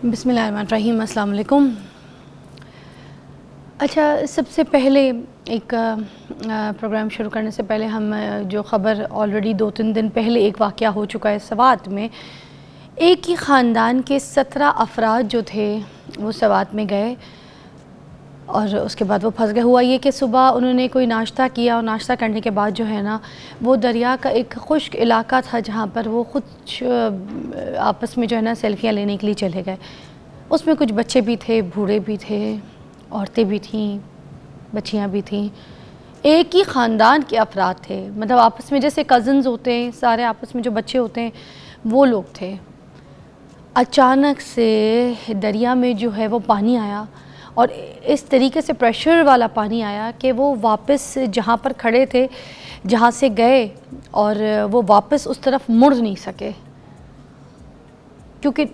بسم اللہ الرحمن الرحیم، السلام علیکم۔ اچھا، سب سے پہلے ایک پروگرام شروع کرنے سے پہلے ہم جو خبر آلریڈی 2-3 دن پہلے ایک واقعہ ہو چکا ہے سوات میں، ایک ہی خاندان کے 17 افراد جو تھے وہ سوات میں گئے اور اس کے بعد وہ پھنس گئے۔ ہوا یہ کہ صبح انہوں نے کوئی ناشتہ کیا اور ناشتہ کرنے کے بعد جو ہے نا، وہ دریا کا ایک خشک علاقہ تھا جہاں پر وہ خود آپس میں جو ہے نا سیلفیاں لینے کے لیے چلے گئے۔ اس میں کچھ بچے بھی تھے، بوڑھے بھی تھے، عورتیں بھی تھیں، بچیاں بھی تھیں۔ ایک ہی خاندان کے افراد تھے، مطلب آپس میں جیسے کزنز ہوتے ہیں، سارے آپس میں جو بچے ہوتے ہیں وہ لوگ تھے۔ اچانک سے دریا میں جو ہے وہ پانی آیا اور اس طریقے سے پریشر والا پانی آیا کہ وہ واپس جہاں پر کھڑے تھے، جہاں سے گئے، اور وہ واپس اس طرف مڑ نہیں سکے، کیونکہ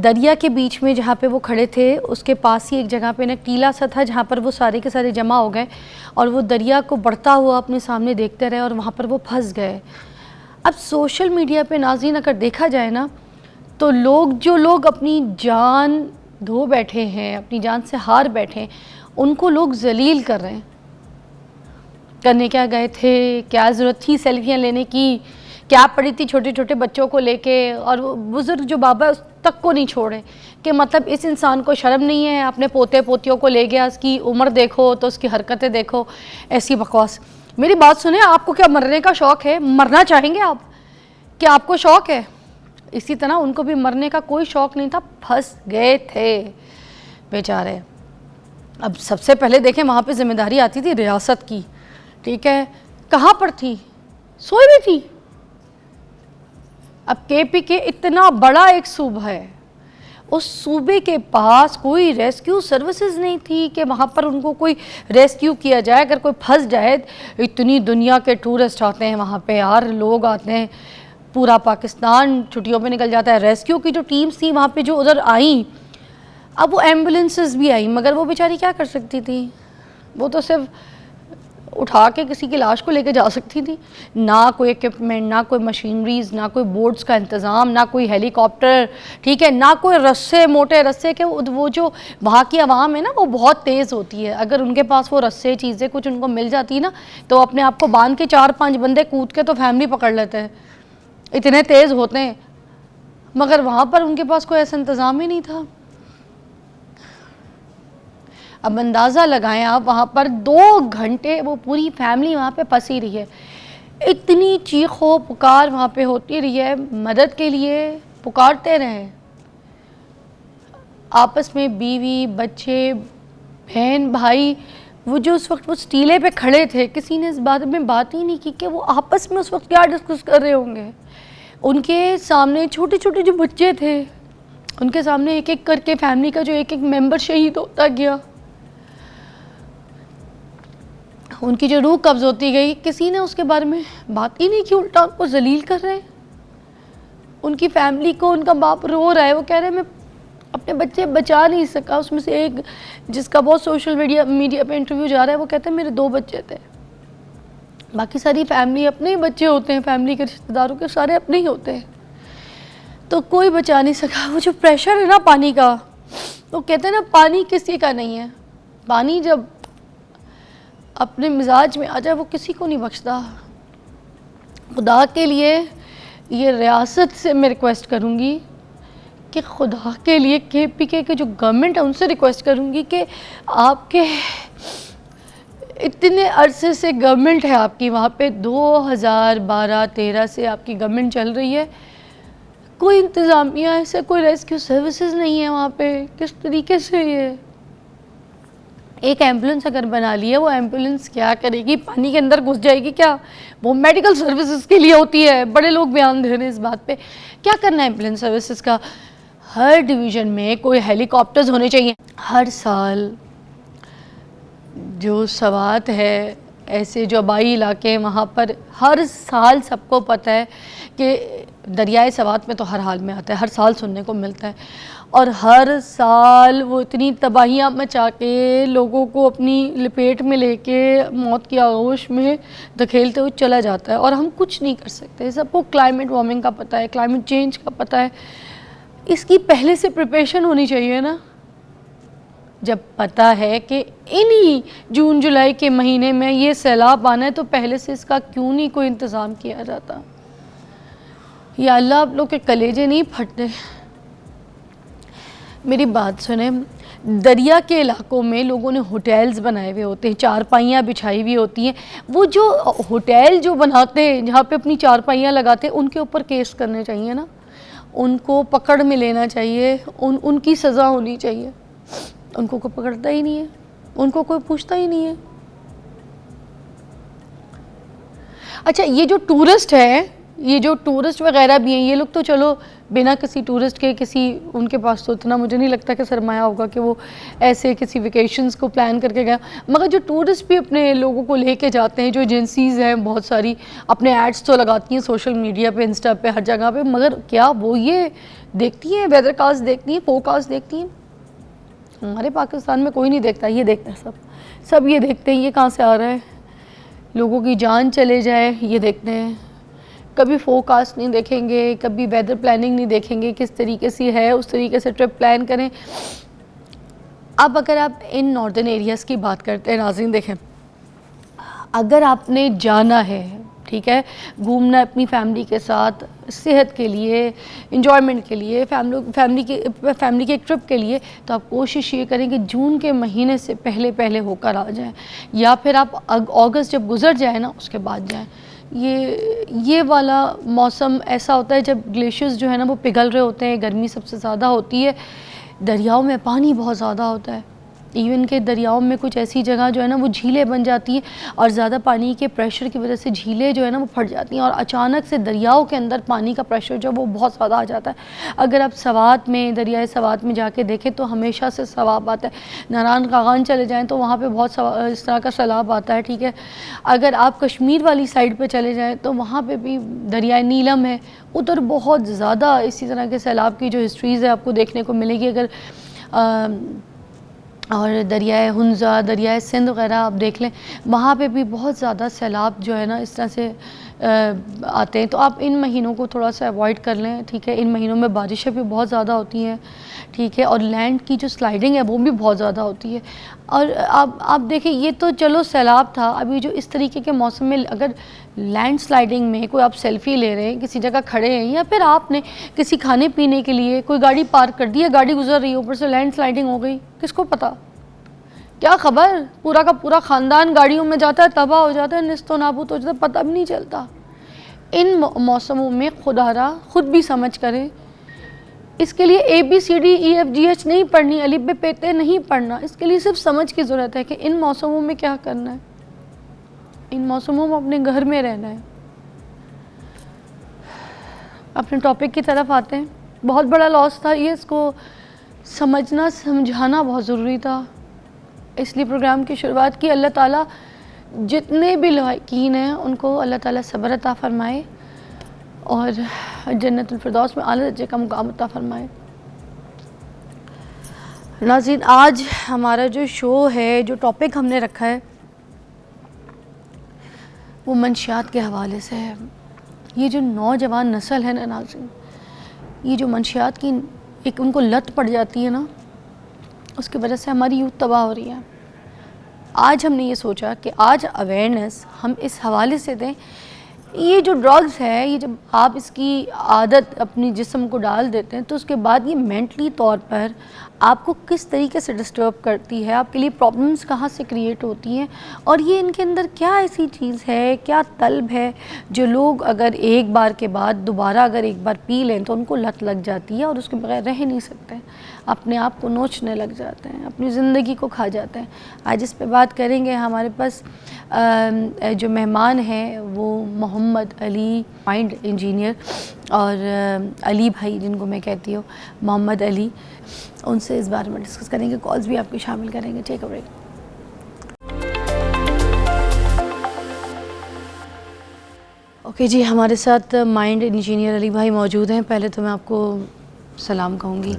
دریا کے بیچ میں جہاں پہ وہ کھڑے تھے اس کے پاس ہی ایک جگہ پہ نا ٹیلا سا تھا جہاں پر وہ سارے کے سارے جمع ہو گئے اور وہ دریا کو بڑھتا ہوا اپنے سامنے دیکھتے رہے اور وہاں پر وہ پھنس گئے۔ اب سوشل میڈیا پہ ناظرین اگر دیکھا جائے نا، تو جو لوگ اپنی جان دھو بیٹھے ہیں، اپنی جان سے ہار بیٹھے ہیں، ان کو لوگ ذلیل کر رہے ہیں۔ کرنے کیا گئے تھے؟ کیا ضرورت تھی سیلفیاں لینے کی؟ کیا پڑی تھی چھوٹے چھوٹے بچوں کو لے کے؟ اور وہ بزرگ جو بابا اس تک کو نہیں چھوڑے کہ مطلب اس انسان کو شرم نہیں ہے، اپنے پوتے پوتیوں کو لے گیا، اس کی عمر دیکھو تو اس کی حرکتیں دیکھو، ایسی بکواس۔ میری بات سنیں، آپ کو کیا مرنے کا شوق ہے؟ مرنا چاہیں گے آپ؟ کیا آپ کو شوق ہے؟ اسی طرح ان کو بھی مرنے کا کوئی شوق نہیں تھا، پھنس گئے تھے بیچارے۔ اب سب سے پہلے دیکھیں وہاں پہ ذمہ داری آتی تھی ریاست کی، ٹھیک ہے؟ کہاں پر تھی؟ سوئی بھی تھی۔ اب کے پی کے اتنا بڑا ایک صوبہ ہے، اس صوبے کے پاس کوئی ریسکیو سروسز نہیں تھی کہ وہاں پر ان کو کوئی ریسکیو کیا جائے۔ اگر کوئی پھنس جائے، اتنی دنیا کے ٹورسٹ آتے ہیں وہاں پہ یار، لوگ آتے ہیں، پورا پاکستان چھٹیوں پہ نکل جاتا ہے۔ ریسکیو کی جو ٹیمز تھی وہاں پہ جو ادھر آئیں، اب وہ ایمبولینسز بھی آئیں، مگر وہ بیچاری کیا کر سکتی تھی؟ وہ تو صرف اٹھا کے کسی کی لاش کو لے کے جا سکتی تھی۔ نہ کوئی ایکوپمنٹ، نہ کوئی مشینریز، نہ کوئی بورڈز کا انتظام، نہ کوئی ہیلی کاپٹر، ٹھیک ہے، نہ کوئی رسے، موٹے رسے کے۔ وہ جو وہاں کی عوام ہے نا وہ بہت تیز ہوتی ہے، اگر ان کے پاس وہ رسے چیزیں کچھ ان کو مل جاتی نا تو اپنے آپ کو باندھ کے 4-5 بندے کود کے تو فیملی پکڑ لیتے ہیں، اتنے تیز ہوتے ہیں۔ مگر وہاں پر ان کے پاس کوئی ایسا انتظام ہی نہیں تھا۔ اب اندازہ لگائیں آپ، وہاں پر 2 گھنٹے وہ پوری فیملی وہاں پہ پھنسی رہی ہے، اتنی چیخ و پکار وہاں پہ ہوتی رہی ہے، مدد کے لیے پکارتے رہے۔ آپس میں بیوی، بچے، بہن، بھائی، وہ جو اس وقت وہ سٹیلے پہ کھڑے تھے، کسی نے اس بارے میں بات ہی نہیں کی کہ وہ آپس میں اس وقت کیا ڈسکس کر رہے ہوں گے۔ ان کے سامنے چھوٹے چھوٹے جو بچے تھے، ان کے سامنے ایک ایک کر کے فیملی کا جو ایک ایک ممبر شہید ہوتا گیا، ان کی جو روح قبض ہوتی گئی، کسی نے اس کے بارے میں بات ہی نہیں کی، الٹا ان کو ذلیل کر رہے ہیں۔ ان کی فیملی کو ان کا باپ رو رہا ہے، وہ کہہ رہے ہیں میں اپنے بچے بچا نہیں سکا۔ اس میں سے ایک جس کا بہت سوشل میڈیا پہ انٹرویو جا رہا ہے، وہ کہتے ہیں میرے 2 بچے تھے، باقی ساری فیملی اپنے ہی بچے ہوتے ہیں، فیملی کے رشتہ داروں کے سارے اپنے ہی ہوتے ہیں، تو کوئی بچا نہیں سکا۔ وہ جو پریشر ہے نا پانی کا، وہ کہتے ہیں نا پانی کسی کا نہیں ہے، پانی جب اپنے مزاج میں آ جائے وہ کسی کو نہیں بخشتا۔ خدا کے لیے یہ ریاست سے میں ریکویسٹ کروں گی کہ خدا کے لیے کے پی کے جو گورنمنٹ ہے ان سے ریکویسٹ کروں گی کہ آپ کے اتنے عرصے سے گورنمنٹ ہے آپ کی وہاں پہ، 2012-13 سے آپ کی گورنمنٹ چل رہی ہے، کوئی انتظامیہ ایسے کوئی ریسکیو سروسز نہیں ہے وہاں پہ۔ کس طریقے سے یہ ایک ایمبولینس اگر بنا لی ہے، وہ ایمبولینس کیا کرے گی؟ پانی کے اندر گھس جائے گی کیا؟ وہ میڈیکل سروسز کے لیے ہوتی ہے، بڑے لوگ بیان دے رہے ہیں اس بات پہ۔ کیا کرنا ہے ایمبولینس سروسز کا؟ ہر ڈویژن میں کوئی ہیلی کاپٹرز ہونے چاہیے۔ ہر سال جو سوات ہے، ایسے جو آبائی علاقے ہیں وہاں پر ہر سال سب کو پتہ ہے کہ دریائے سوات میں تو ہر حال میں آتا ہے، ہر سال سننے کو ملتا ہے، اور ہر سال وہ اتنی تباہیاں مچا کے لوگوں کو اپنی لپیٹ میں لے کے موت کی آغوش میں دھکیلتے ہوئے چلا جاتا ہے، اور ہم کچھ نہیں کر سکتے۔ سب کو کلائمیٹ وارمنگ کا پتہ ہے، کلائمیٹ چینج کا پتہ ہے، اس کی پہلے سے پریپریشن ہونی چاہیے نا. جب پتہ ہے کہ انہی جون جولائی کے مہینے میں یہ سیلاب آنا ہے تو پہلے سے اس کا کیوں نہیں کوئی انتظام کیا جاتا. یا اللہ آپ لوگ کے کلیجے نہیں پھٹتے. میری بات سنیں, دریا کے علاقوں میں لوگوں نے ہوٹلز بنائے ہوئے ہوتے ہیں, چارپائیاں بچھائی ہوئی ہوتی ہیں. وہ جو ہوٹل جو بناتے ہیں جہاں پہ اپنی چارپائیاں لگاتے ہیں ان کے اوپر کیس کرنے چاہیے نا, ان کو پکڑ میں لینا چاہیے, ان کی سزا ہونی چاہیے. ان کو کوئی پکڑتا ہی نہیں ہے, ان کو کوئی پوچھتا ہی نہیں ہے. اچھا یہ جو ٹورسٹ ہے, یہ جو ٹورسٹ وغیرہ بھی ہیں, یہ لوگ تو چلو بنا کسی ٹورسٹ کے ان کے پاس تو اتنا مجھے نہیں لگتا کہ سرمایہ ہوگا کہ وہ ایسے کسی ویکیشنز کو پلان کر کے گیا. مگر جو ٹورسٹ بھی اپنے لوگوں کو لے کے جاتے ہیں, جو ایجنسیز ہیں بہت ساری اپنے ایڈز تو لگاتی ہیں سوشل میڈیا پہ, انسٹا پہ, ہر جگہ پہ, مگر کیا وہ یہ دیکھتی ہیں, ویدر کاسٹ دیکھتی ہیں, فورکاسٹ دیکھتی ہیں؟ ہمارے پاکستان میں کوئی نہیں دیکھتا. یہ دیکھتے ہیں سب یہ دیکھتے ہیں یہ کہاں سے آ رہا ہے, لوگوں کی جان چلے جائے یہ دیکھتے ہیں. کبھی فورکاسٹ نہیں دیکھیں گے, کبھی ویدر پلاننگ نہیں دیکھیں گے, کس طریقے سے ہے اس طریقے سے ٹرپ پلان کریں. اب اگر آپ ان ناردرن ایریاز کی بات کرتے ہیں ناظرین, دیکھیں اگر آپ نے جانا ہے, ٹھیک ہے, گھومنا اپنی فیملی کے ساتھ, صحت کے لیے, انجوائمنٹ کے لیے, فیملی کے ایک ٹرپ کے لیے, تو آپ کوشش یہ کریں کہ جون کے مہینے سے پہلے ہو کر آ جائیں, یا پھر آپ اگست جب گزر جائے نا اس کے بعد جائیں. یہ والا موسم ایسا ہوتا ہے جب گلیشیئرز جو ہے نا وہ پگھل رہے ہوتے ہیں, گرمی سب سے زیادہ ہوتی ہے, دریاؤں میں پانی بہت زیادہ ہوتا ہے. ایون کہ دریاؤں میں کچھ ایسی جگہ جو ہے نا وہ جھیلیں بن جاتی ہیں, اور زیادہ پانی کے پریشر کی وجہ سے جھیلیں جو ہے نا وہ پھٹ جاتی ہیں, اور اچانک سے دریاؤں کے اندر پانی کا پریشر جو ہے وہ بہت زیادہ آ جاتا ہے. اگر آپ سوات میں, دریائے سوات میں جا کے دیکھیں تو ہمیشہ سے سیلاب آتا ہے. ناران کاغان چلے جائیں تو وہاں پہ بہت اس طرح کا سیلاب آتا ہے, ٹھیک ہے. اگر آپ کشمیر والی سائڈ پہ چلے جائیں تو وہاں پہ بھی دریائے نیلم ہے, ادھر بہت زیادہ اسی طرح کے سیلاب کی جو ہسٹریز ہے آپ کو دیکھنے کو ملے گی. اگر اور دریائے ہنزا, دریائے سندھ وغیرہ آپ دیکھ لیں, وہاں پہ بھی بہت زیادہ سیلاب جو ہے نا اس طرح سے آتے ہیں. تو آپ ان مہینوں کو تھوڑا سا اوائڈ کر لیں, ٹھیک ہے. ان مہینوں میں بارشیں بھی بہت زیادہ ہوتی ہیں, ٹھیک ہے, اور لینڈ کی جو سلائڈنگ ہے وہ بھی بہت زیادہ ہوتی ہے. اور آپ دیکھیں یہ تو چلو سیلاب تھا, ابھی جو اس طریقے کے موسم میں اگر لینڈ سلائڈنگ میں کوئی آپ سیلفی لے رہے ہیں, کسی جگہ کھڑے ہیں, یا پھر آپ نے کسی کھانے پینے کے لیے کوئی گاڑی پارک کر دی ہے, گاڑی گزر رہی ہے, اوپر سے لینڈ سلائڈنگ ہو گئی, کس کو پتا, کیا خبر, پورا کا پورا خاندان گاڑیوں میں جاتا ہے, تباہ ہو جاتا ہے, نیست و نابود ہو جاتا ہے, پتہ بھی نہیں چلتا. ان موسموں میں خدا خود بھی سمجھ کریں. اس کے لیے ABCDEFGH نہیں پڑھنی, الف ب پ ت نہیں پڑھنا, اس کے لیے صرف سمجھ کی ضرورت ہے کہ ان موسموں میں کیا کرنا ہے. ان موسموں میں اپنے گھر میں رہنا ہے. اپنے ٹاپک کی طرف آتے ہیں. بہت بڑا لاس تھا یہ, اس کو سمجھنا سمجھانا بہت ضروری تھا, اس لیے پروگرام کی شروعات کی. اللہ تعالیٰ جتنے بھی لواحقین ہیں ان کو اللہ تعالیٰ صبر عطا فرمائے اور جنت الفردوس میں اعلیٰ درجے کا مقام عطا فرمائے. ناظرین آج ہمارا جو شو ہے, جو ٹاپک ہم نے رکھا ہے وہ منشیات کے حوالے سے ہے. یہ جو نوجوان نسل ہے نا ناظرین, یہ جو منشیات کی ایک ان کو لت پڑ جاتی ہے نا, اس کی وجہ سے ہماری یوتھ تباہ ہو رہی ہے. آج ہم نے یہ سوچا کہ آج اویئرنیس ہم اس حوالے سے دیں. یہ جو ڈرگز ہے, یہ جب آپ اس کی عادت اپنی جسم کو ڈال دیتے ہیں تو اس کے بعد یہ مینٹلی طور پر آپ کو کس طریقے سے ڈسٹرب کرتی ہے, آپ کے لیے پرابلمس کہاں سے کریٹ ہوتی ہیں, اور یہ ان کے اندر کیا ایسی چیز ہے, کیا طلب ہے جو لوگ اگر ایک بار کے بعد دوبارہ اگر ایک بار پی لیں تو ان کو لت لگ جاتی ہے اور اس کے بغیر رہ نہیں سکتے, اپنے آپ کو نوچنے لگ جاتے ہیں, اپنی زندگی کو کھا جاتے ہیں. آج اس پہ بات کریں گے. ہمارے پاس جو مہمان ہیں وہ محمد علی, مائنڈ انجینئر, اور علی بھائی جن کو میں کہتی ہوں, محمد علی, ان سے اس بارے میں ڈسکس کریں گے. کالز بھی آپ کی شامل کریں گے. ٹیک اے بریک. اوکے جی, ہمارے ساتھ مائنڈ انجینئر علی بھائی موجود ہیں. پہلے تو میں آپ کو سلام کہوں گی.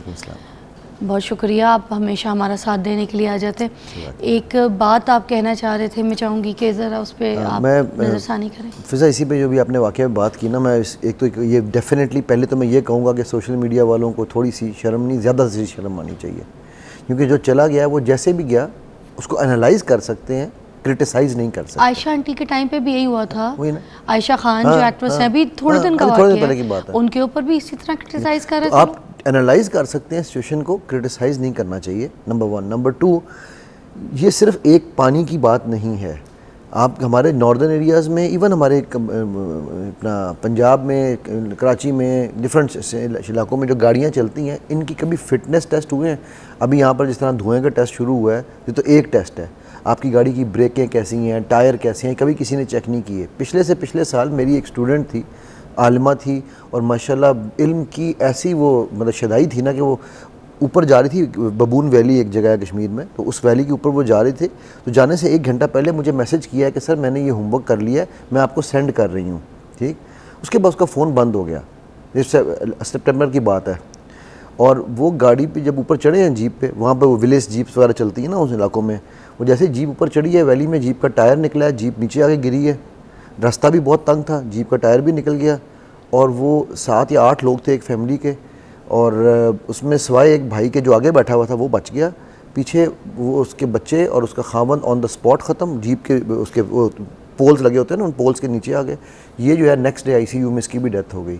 بہت شکریہ, آپ ہمیشہ ہمارا ساتھ دینے کے لیے آ جاتے ہیں. ایک بات آپ کہنا چاہ رہے تھے, میں چاہوں گی کہ ذرا اس پہ آپ نظر ثانی کریں. فضا اسی پہ جو بھی آپ نے واقعہ بات کی نا, میں ایک تو یہ ڈیفینیٹلی پہلے تو میں یہ کہوں گا کہ سوشل میڈیا والوں کو تھوڑی سی شرم نہیں, زیادہ سے شرم آنی چاہیے, کیونکہ جو چلا گیا وہ جیسے بھی گیا اس کو انالائز کر سکتے ہیں, کرٹیسائز نہیں کر سکتے. عائشہ آنٹی کے ٹائم پہ بھی یہی ہوا تھا. عائشہ خان جو ایکٹریس ہیں, ابھی تھوڑے دن کا واقعہ ہے, ان کے اوپر بھی اسی طرح کرٹیسائز کر رہے تھے. آپ انالائز کر سکتے ہیں سچویشن کو, کرٹیسائز نہیں کرنا چاہیے, نمبر 1. نمبر 2, یہ صرف ایک پانی کی بات نہیں ہے. آپ ہمارے ناردرن ایریاز میں, ایون ہمارے اپنا پنجاب میں, کراچی میں, ڈفرینٹ علاقوں میں جو گاڑیاں چلتی ہیں, ان کی کبھی فٹنس ٹیسٹ ہوئے ہیں؟ ابھی یہاں پر جس طرح دھوئیں کا ٹیسٹ شروع ہوا ہے, یہ تو ایک ٹیسٹ ہے. آپ کی گاڑی کی بریکیں کیسی ہیں, ٹائر کیسے ہیں, کبھی کسی نے چیک نہیں کیے. پچھلے سے پچھلے سال میری ایک اسٹوڈنٹ تھی, عالمہ تھی, اور ماشاءاللہ علم کی ایسی وہ مطلب شدائی تھی نا کہ وہ اوپر جا رہی تھی. ببون ویلی ایک جگہ ہے کشمیر میں, تو اس ویلی کے اوپر وہ جا رہے تھے, تو جانے سے 1 گھنٹہ پہلے مجھے میسج کیا ہے کہ سر میں نے یہ ہوم ورک کر لیا ہے, میں آپ کو سینڈ کر رہی ہوں. ٹھیک, اس کے بعد اس کا فون بند ہو گیا. سپٹمبر کی بات ہے, اور وہ گاڑی پہ جب اوپر چڑھے ہیں جیپ پہ, وہاں پہ وہ ولیج جیپس وغیرہ چلتی ہیں نا اس علاقوں میں, وہ جیسے جیپ اوپر چڑھی ہے ویلی میں, جیپ کا ٹائر نکلا ہے, جیپ نیچے آ کے گری ہے. راستہ بھی بہت تنگ تھا, جیپ کا ٹائر بھی نکل گیا, اور وہ 7 یا 8 لوگ تھے ایک فیملی کے, اور اس میں سوائے ایک بھائی کے جو آگے بیٹھا ہوا تھا وہ بچ گیا. پیچھے وہ اس کے بچے اور اس کا خاوند آن دا اسپاٹ ختم. جیپ کے اس کے وہ پولز لگے ہوتے ہیں نا, ان پولز کے نیچے آ گئے. یہ جو ہے نیکسٹ ڈے ICU میں اس کی بھی ڈیتھ ہو گئی.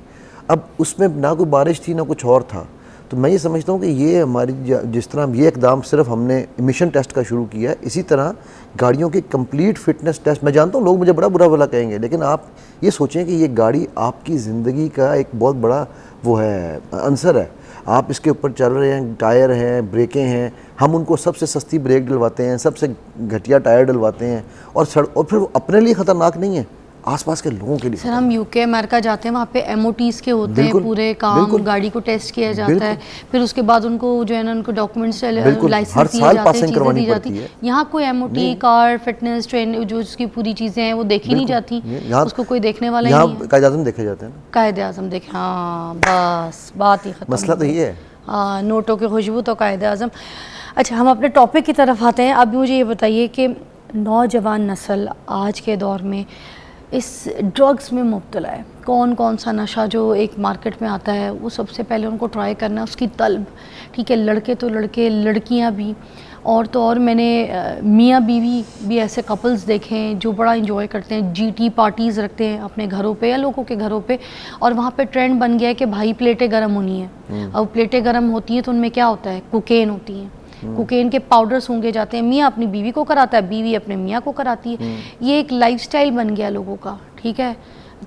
اب اس میں نہ کوئی بارش تھی نہ کچھ اور تھا. تو میں یہ سمجھتا ہوں کہ یہ ہماری جس طرح یہ اقدام صرف ہم نے ایمیشن ٹیسٹ کا شروع کیا ہے, اسی طرح گاڑیوں کی کمپلیٹ فٹنس ٹیسٹ. میں جانتا ہوں لوگ مجھے بڑا برا بھلا کہیں گے, لیکن آپ یہ سوچیں کہ یہ گاڑی آپ کی زندگی کا ایک بہت بڑا وہ ہے, عنصر ہے. آپ اس کے اوپر چل رہے ہیں, ٹائر ہیں, بریکیں ہیں, ہم ان کو سب سے سستی بریک ڈلواتے ہیں, سب سے گھٹیا ٹائر ڈلواتے ہیں, اور پھر وہ اپنے لیے خطرناک نہیں ہے, آس پاس کے لوگوں کے لیے. سر ہم UK امریکہ جاتے ہیں, وہاں پہ MOTs کے ہوتے ہیں پورے کام, گاڑی کو ٹیسٹ کیا جاتا ہے, پھر اس کے بعد ان کو جو ہے نا ان کو ڈاکومنٹس لائسنس دیے جاتے ہیں, چیزیں دی جاتی ہیں. یہاں کوئی MOT, کار, فٹنس, ٹرین, جو اس کی پوری چیزیں ہیں وہ دیکھی نہیں جاتی, اس کو کوئی دیکھنے والا ہی نہیں ہے. یہاں قائد اعظم دیکھے جاتے ہیں, قائد اعظم دیکھے, ہاں بس بات ہی ختم. مسئلہ تو یہ ہے. ہاں, نوٹوں کی خوشبو تو قائد اعظم. اچھا, ہم اپنے ٹاپک کی طرف آتے ہیں. اب مجھے یہ بتائیے کہ نوجوان نسل آج کے دور میں اس ڈرگس میں مبتلا ہے. کون سا نشہ جو ایک مارکیٹ میں آتا ہے وہ سب سے پہلے ان کو ٹرائی کرنا ہے, اس کی طلب. ٹھیک ہے, لڑکے تو لڑکے, لڑکیاں بھی, اور تو اور میں نے میاں بیوی بھی ایسے کپلز دیکھے ہیں جو بڑا انجوائے کرتے ہیں, GT پارٹیز رکھتے ہیں اپنے گھروں پہ یا لوگوں کے گھروں پہ, اور وہاں پہ ٹرینڈ بن گیا ہے کہ بھائی پلیٹیں گرم ہونی ہیں. اب پلیٹیں گرم ہوتی ہیں تو ان میں کیا ہوتا ہے, کوکین ہوتی ہیں, کوکین کے پاؤڈر سونگے جاتے ہیں. میاں اپنی بیوی کو کراتا ہے, بیوی اپنے میاں کو کراتی ہے. یہ ایک لائف سٹائل بن گیا لوگوں کا. ٹھیک ہے,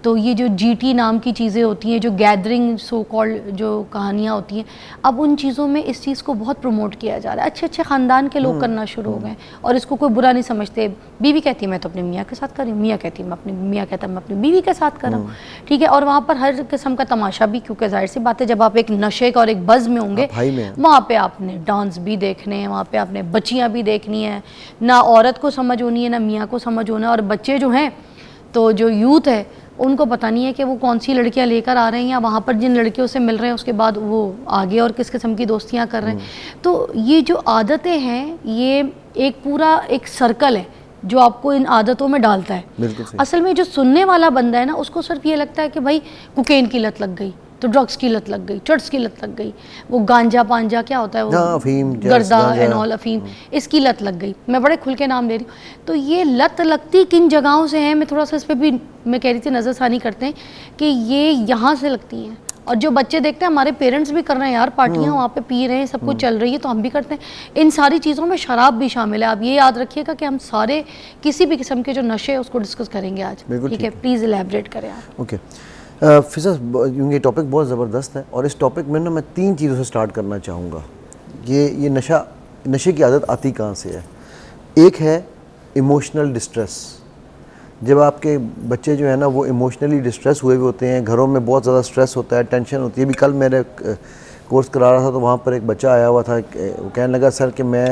تو یہ جو GT نام کی چیزیں ہوتی ہیں, جو گیدرنگ سو کالڈ جو کہانیاں ہوتی ہیں, اب ان چیزوں میں اس چیز کو بہت پروموٹ کیا جا رہا ہے. اچھے اچھے خاندان کے لوگ کرنا شروع ہو گئے, اور اس کو کوئی برا نہیں سمجھتے. بیوی کہتی ہے میں تو اپنے میاں کے ساتھ کر رہی ہوں, میاں کہتی ہے میاں کہتا ہے میں اپنی بیوی کے ساتھ کر رہا ہوں. ٹھیک ہے, اور وہاں پر ہر قسم کا تماشا بھی, کیونکہ ظاہر سی بات ہے جب آپ ایک نشے کا اور ایک بز میں ہوں گے, وہاں پہ آپ نے ڈانس بھی دیکھنے ہیں, وہاں پہ آپ نے بچیاں بھی دیکھنی ہیں. نہ عورت کو سمجھ ہونی ہے, نہ میاں کو سمجھ ہونا ہے. اور بچے جو ہیں, تو جو یوتھ ہے, ان کو پتہ نہیں ہے کہ وہ کون سی لڑکیاں لے کر آ رہے ہیں, یا وہاں پر جن لڑکیوں سے مل رہے ہیں اس کے بعد وہ آگے اور کس قسم کی دوستیاں کر رہے ہیں. تو یہ جو عادتیں ہیں, یہ ایک پورا ایک سرکل ہے جو آپ کو ان عادتوں میں ڈالتا ہے. اصل میں جو سننے والا بندہ ہے نا, اس کو صرف یہ لگتا ہے کہ بھائی کوکین کی لت لگ گئی, تو ڈرگس کی لت لگ گئی, چرس کی لت لگ گئی, وہ گانجا پانجا کیا ہوتا ہے, وہ گردہ اینول, افیم, اس کی لت لگ گئی. میں بڑے کھل کے نام دے رہی ہوں. تو یہ لت لگتی کن جگہوں سے ہیں, میں تھوڑا سا اس پہ بھی میں کہہ رہی تھی نظر ثانی کرتے ہیں کہ یہ یہاں سے لگتی ہیں. اور جو بچے دیکھتے ہیں ہمارے پیرنٹس بھی کر رہے ہیں یار, پارٹیاں وہاں پہ پی رہے ہیں, سب کچھ چل رہی ہے, تو ہم بھی کرتے ہیں. ان ساری چیزوں میں شراب بھی شامل ہے. آپ یہ یاد رکھیے گا کہ ہم سارے کسی بھی قسم کے جو نشے ہیں اس کو ڈسکس کریں گے آج. ٹھیک ہے, پلیز الیبریٹ کریں آپ. اوکے فضا, یہ ٹاپک بہت زبردست ہے, اور اس ٹاپک میں میں 3 چیزوں سے سٹارٹ کرنا چاہوں گا. یہ نشے کی عادت آتی کہاں سے ہے. ایک ہے ایموشنل ڈسٹریس. جب آپ کے بچے جو ہیں نا وہ ایموشنلی ڈسٹریس ہوئے ہوتے ہیں, گھروں میں بہت زیادہ سٹریس ہوتا ہے, ٹینشن ہوتی ہے. ابھی کل میرے کورس کرا رہا تھا تو وہاں پر ایک بچہ آیا ہوا تھا, وہ کہنے لگا سر کہ میں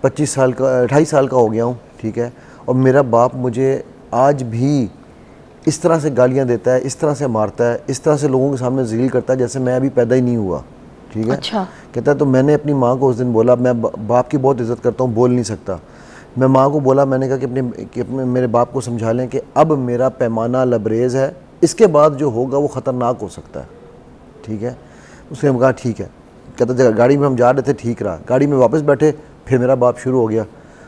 28 سال کا ہو گیا ہوں. ٹھیک ہے, اور میرا باپ مجھے آج بھی اس طرح سے گالیاں دیتا ہے, اس طرح سے مارتا ہے, اس طرح سے لوگوں کے سامنے ذلیل کرتا ہے جیسے میں ابھی پیدا ہی نہیں ہوا. ٹھیک ہے. اچھا. کہتا ہے تو میں نے اپنی ماں کو اس دن بولا, میں باپ کی بہت عزت کرتا ہوں, بول نہیں سکتا, میں ماں کو بولا, میں نے کہا کہ اپنے میرے باپ کو سمجھا لیں کہ اب میرا پیمانہ لبریز ہے, اس کے بعد جو ہوگا وہ خطرناک ہو سکتا ہے. ٹھیک ہے. اس نے کہا ٹھیک ہے. کہتا گاڑی میں ہم جا رہے تھے, ٹھیک رہا, گاڑی میں واپس بیٹھے, پھر میرا باپ شروع ہو گیا.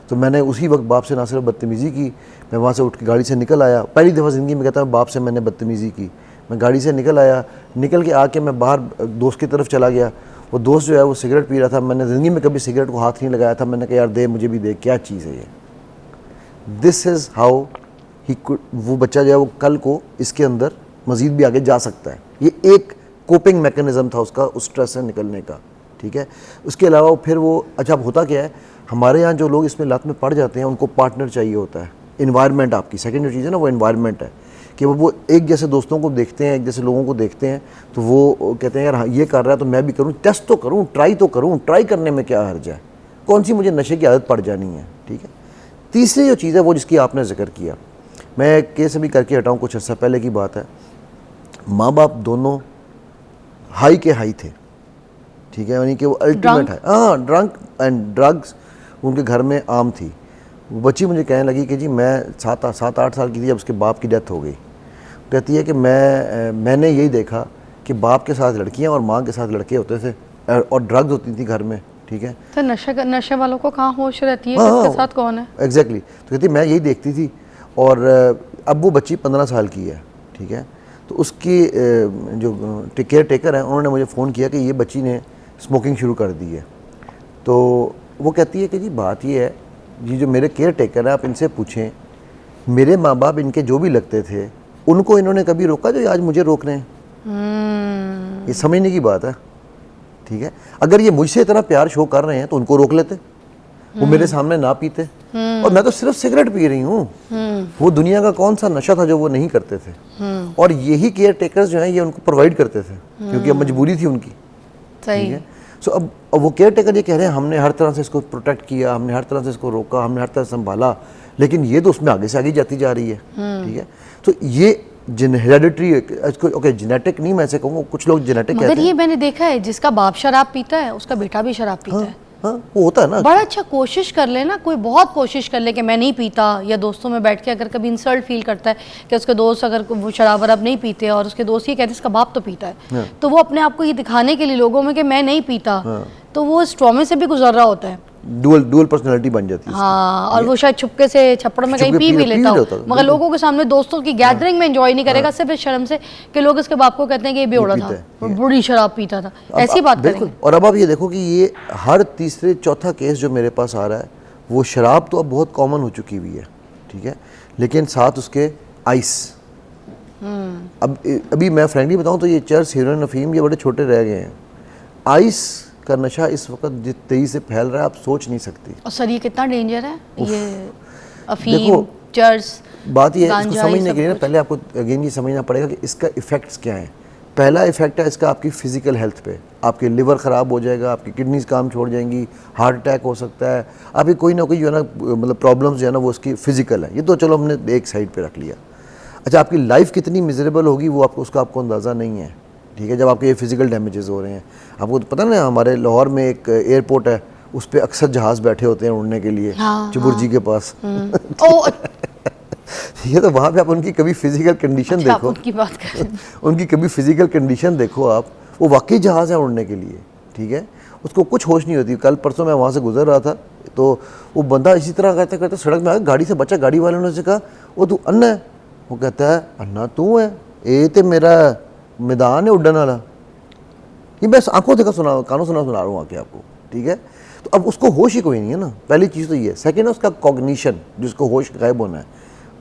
تو میں نے اسی وقت باپ سے نہ صرف بدتمیزی کی, میں وہاں سے اٹھ کے گاڑی سے نکل آیا. پہلی دفعہ زندگی میں کہتا ہوں باپ سے میں نے بدتمیزی کی. میں گاڑی سے نکل آیا, نکل کے آ کے میں باہر دوست کی طرف چلا گیا. وہ دوست جو ہے وہ سگریٹ پی رہا تھا. میں نے زندگی میں کبھی سگریٹ کو ہاتھ نہیں لگایا تھا. میں نے کہا یار دے, مجھے بھی دے, کیا چیز ہے یہ. دس از ہاؤ ہی وہ بچہ جو ہے وہ کل کو اس کے اندر مزید بھی آگے جا سکتا ہے. یہ ایک کوپنگ میکنزم تھا اس کا, اس اسٹریس سے نکلنے کا. ٹھیک ہے. اس کے علاوہ پھر وہ اچھا اب ہوتا کیا ہے, ہمارے یہاں جو لوگ اس میں لت میں پڑ جاتے ہیں ان کو پارٹنر چاہیے ہوتا ہے, انوائرمنٹ آپ کی. سیکنڈ جو چیز ہے نا وہ انوائرمنٹ ہے, کہ وہ ایک جیسے دوستوں کو دیکھتے ہیں, ایک جیسے لوگوں کو دیکھتے ہیں, تو وہ کہتے ہیں یار ہاں یہ کر رہا ہے تو میں بھی کروں, ٹیسٹ تو کروں, ٹرائی تو کروں, ٹرائی کرنے میں کیا حرج ہے, کون سی مجھے نشے کی عادت پڑ جانی ہے. ٹھیک ہے. تیسری جو چیز ہے وہ جس کی آپ نے ذکر کیا, میں کیس ابھی کر کے ہٹاؤں, کچھ عرصہ پہلے کی بات ہے. ماں باپ دونوں ہائی کے ہائی تھے. ٹھیک ہے. یعنی کہ وہ الٹیمیٹ ہے, ہاں, ڈرنک اینڈ ڈرگس ان کے گھر میں عام تھی. وہ بچی مجھے کہنے لگی کہ جی میں 7-8 سال کی تھی جب اس کے باپ کی ڈیتھ ہو گئی. کہتی ہے کہ میں نے یہی دیکھا کہ باپ کے ساتھ لڑکیاں اور ماں کے ساتھ لڑکے ہوتے تھے اور ڈرگز ہوتی تھیں گھر میں. ٹھیک ہے. تو نشے والوں کو کہاں ہوش رہتی ہے کس کے ساتھ کون ہے. ایگزیکٹلی. تو کہتی میں یہی دیکھتی تھی. اور اب وہ بچی 15 سال کی ہے. ٹھیک ہے. تو اس کی جو کیئر ٹیکر ہیں انہوں نے مجھے فون کیا کہ یہ بچی نے اسموکنگ شروع کر دی ہے. تو وہ کہتی ہے کہ جی بات یہ ہے, جی جو میرے کیئر ٹیکر ہیں آپ ان سے پوچھیں, میرے ماں باپ ان کے جو بھی لگتے تھے ان کو انہوں نے کبھی روکا جو آج مجھے روک رہے ہیں. یہ سمجھنے کی بات ہے. ٹھیک ہے. اگر یہ مجھ سے اتنا پیار شو کر رہے ہیں تو ان کو روک لیتے, وہ میرے سامنے نہ پیتے, اور میں تو صرف سگریٹ پی رہی ہوں. وہ دنیا کا کون سا نشہ تھا جو وہ نہیں کرتے تھے, اور یہی کیئر ٹیکرز جو ہیں یہ ان کو پرووائڈ کرتے تھے کیونکہ اب مجبوری تھی ان کی. ٹھیک ہے. سو اب وہ کیئر ٹیکر یہ کہہ رہے ہیں ہم نے ہر طرح سے اس کو پروٹیکٹ کیا, ہم نے ہر طرح سے اس کو روکا, ہم نے ہر طرح سے سنبھالا, لیکن یہ تو اس میں آگے سے آگے جاتی جا رہی ہے. ٹھیک ہے. تو یہ ہیریڈیٹری, اوکے جینیٹک نہیں میں سے کہوں گا, کچھ لوگ جینیٹک کہتے ہیں. مگر یہ میں نے دیکھا ہے جس کا باپ شراب پیتا ہے اس کا بیٹا بھی شراب پیتا ہے. ہاں وہ ہوتا ہے نا. بڑا اچھا کوشش کر لے نا, کوئی بہت کوشش کر لے کہ میں نہیں پیتا, یا دوستوں میں بیٹھ کے اگر کبھی انسلٹ فیل کرتا ہے کہ اس کے دوست اگر وہ شراب وراب نہیں پیتے اور اس کے دوست یہ کہتے ہیں اس کا باپ تو پیتا ہے, تو وہ اپنے آپ کو یہ دکھانے کے لیے لوگوں میں کہ میں نہیں پیتا, تو وہ اس ٹراما سے بھی گزر رہا ہوتا ہے. ڈول پرسنالٹی بن جاتی ہے. ہاں, اور وہ شاید چھپکے سے چھپڑ میں کہیں پی بھی لیتا ہو, مگر لوگوں کے سامنے دوستوں کی گیدرنگ میں انجوائے نہیں کرے گا, صرف اس شرم سے کہ لوگ اس کے باپ کو کہتے ہیں کہ یہ بیوڑا تھا, بڑی شراب پیتا تھا, ایسی بات کریں گے. اور اب آپ یہ دیکھو کہ یہ ہر تیسرے چوتھا کیس جو میرے پاس آ رہا ہے وہ شراب تو اب بہت کامن ہو چکی ہوئی ہے. ٹھیک ہے. لیکن ساتھ اس کے آئس. ابھی میں فرینکلی بتاؤں تو یہ چرس, ہیروئن, افیم یہ بڑے چھوٹے رہ گئے ہیں. آئس کا نشہ اس وقت جس تیزی سے پھیل رہا ہے آپ سوچ نہیں سکتی. اور سر یہ کتنا ڈینجر ہے یہ افیم, چرس. بات یہ ہے اس کو سمجھنے کے لیے نا پہلے آپ کو اگین یہ سمجھنا پڑے گا کہ اس کا ایفیکٹس کیا ہیں. پہلا ایفیکٹ ہے اس کا آپ کی فزیکل ہیلتھ پہ, آپ کے لیور خراب ہو جائے گا, آپ کی کڈنیز کام چھوڑ جائیں گی, ہارٹ اٹیک ہو سکتا ہے, آپ کی کوئی نہ کوئی جو ہے نا مطلب پرابلمس جو ہے نا وہ اس کی فزیکل ہے. یہ تو چلو ہم نے ایک سائڈ پہ رکھ لیا. اچھا آپ کی لائف کتنی میزریبل ہوگی وہ آپ کو اس کا آپ کو اندازہ نہیں ہے. ٹھیک ہے. جب آپ کے یہ فزیکل ڈیمیجز ہو رہے ہیں, آپ کو پتہ نا ہمارے لاہور میں ایک ایئرپورٹ ہے, اس پہ اکثر جہاز بیٹھے ہوتے ہیں اڑنے کے لیے, چبرجی کے پاس. ٹھیک ہے. تو وہاں پہ آپ ان کی کبھی فزیکل کنڈیشن دیکھو, ان کی کبھی فزیکل کنڈیشن دیکھو آپ, وہ واقعی جہاز ہے اڑنے کے لیے. ٹھیک ہے. اس کو کچھ ہوش نہیں ہوتی. کل پرسوں میں وہاں سے گزر رہا تھا تو وہ بندہ اسی طرح کرتے کرتے سڑک میں آیا, گاڑی سے بچا, گاڑی والوں نے سے کہا وہ تو انا ہے. وہ کہتا ہے انا تو ہے, اے تے میرا میدان ہے اڈن والا. یہ بس آنکھوں دیکھا سنا, کانوں سنا رہا ہوں آ کے آپ کو. ٹھیک ہے. تو اب اس کو ہوش ہی کوئی نہیں ہے نا, پہلی چیز تو یہ ہے. سیکنڈ ہے اس کا کوگنیشن, جس کو ہوش غائب ہونا ہے.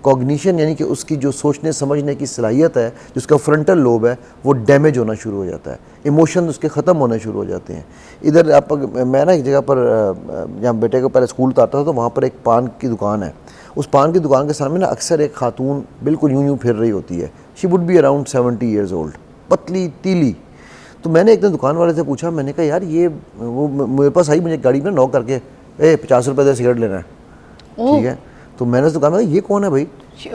کوگنیشن یعنی کہ اس کی جو سوچنے سمجھنے کی صلاحیت ہے, جس کا فرنٹل لوب ہے, وہ ڈیمیج ہونا شروع ہو جاتا ہے. ایموشن اس کے ختم ہونے شروع ہو جاتے ہیں. ادھر آپ, میں نا ایک جگہ پر جہاں بیٹے کو پہلے اسکول اتارتا تھا تو وہاں پر ایک پان کی دکان ہے. اس پان کی دکان کے سامنے نا اکثر ایک خاتون بالکل یوں پھر رہی ہوتی ہے. She would be around 70 years old, پتلی تیلی. تو میں نے ایک دن دکان والے سے پوچھا, میں نے کہا یار یہ, وہ میرے پاس آئی مجھے گاڑی میں نوک کر کے, 50 روپے دے سگریٹ لینا ہے. ٹھیک ہے. تو میں نے اس دکان میں یہ کون ہے بھائی,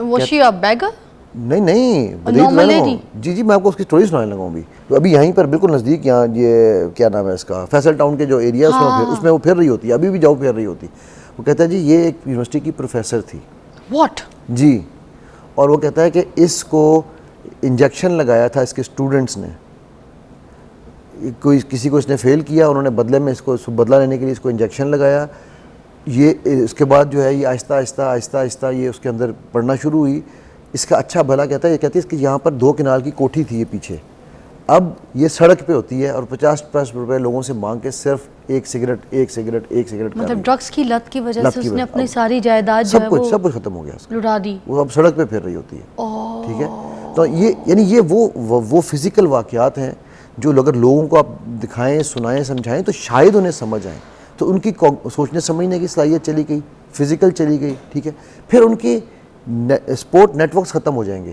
Was she a beggar? نہیں جی میں آپ کو اس کی اسٹوری سنانے لگا ہوں ابھی. تو ابھی یہیں پر بالکل نزدیک یہاں یہ کیا نام ہے اس کا فیصل ٹاؤن کے جو ایریا اس میں وہ پھر رہی ہوتی ہے, ابھی بھی جاؤ پھر رہی ہوتی. وہ کہتا ہے جی یہ ایک یونیورسٹی کی پروفیسر تھی. واٹ جی, اور وہ کہتا ہے کہ اس کو انجیکشن لگایا تھا اس کے اسٹوڈنٹس نے, کوئی کسی کو اس نے فیل کیا, انہوں نے بدلے میں اس کو بدلہ لینے کے لیے اس کو انجیکشن لگایا. یہ اس کے بعد جو ہے یہ آہستہ آہستہ یہ اس کے اندر پڑھنا شروع ہوئی. اس کا اچھا بھلا کہتا ہے, یہ کہتی ہے اس کی یہاں پر 2 کنال کی کوٹھی تھی یہ پیچھے, اب یہ سڑک پہ ہوتی ہے اور 50 روپے لوگوں سے مانگ کے صرف ایک سگریٹ مطلب ڈرگس کی لت کی وجہ سے اس نے اپنی ساری جائیداد سب کچھ ختم ہو گیا, لٹا دی, وہ اب سڑک پہ پھر رہی ہوتی ہے. ٹھیک ہے, تو یہ یعنی یہ وہ فزیکل واقعات ہیں جو اگر لوگوں کو آپ دکھائیں, سنائیں, سمجھائیں تو شاید انہیں سمجھ آئیں. تو ان کی سوچنے سمجھنے کی صلاحیت چلی گئی, فزیکل چلی گئی. ٹھیک ہے, پھر ان کی سپورٹ نیٹ ورکس ختم ہو جائیں گے.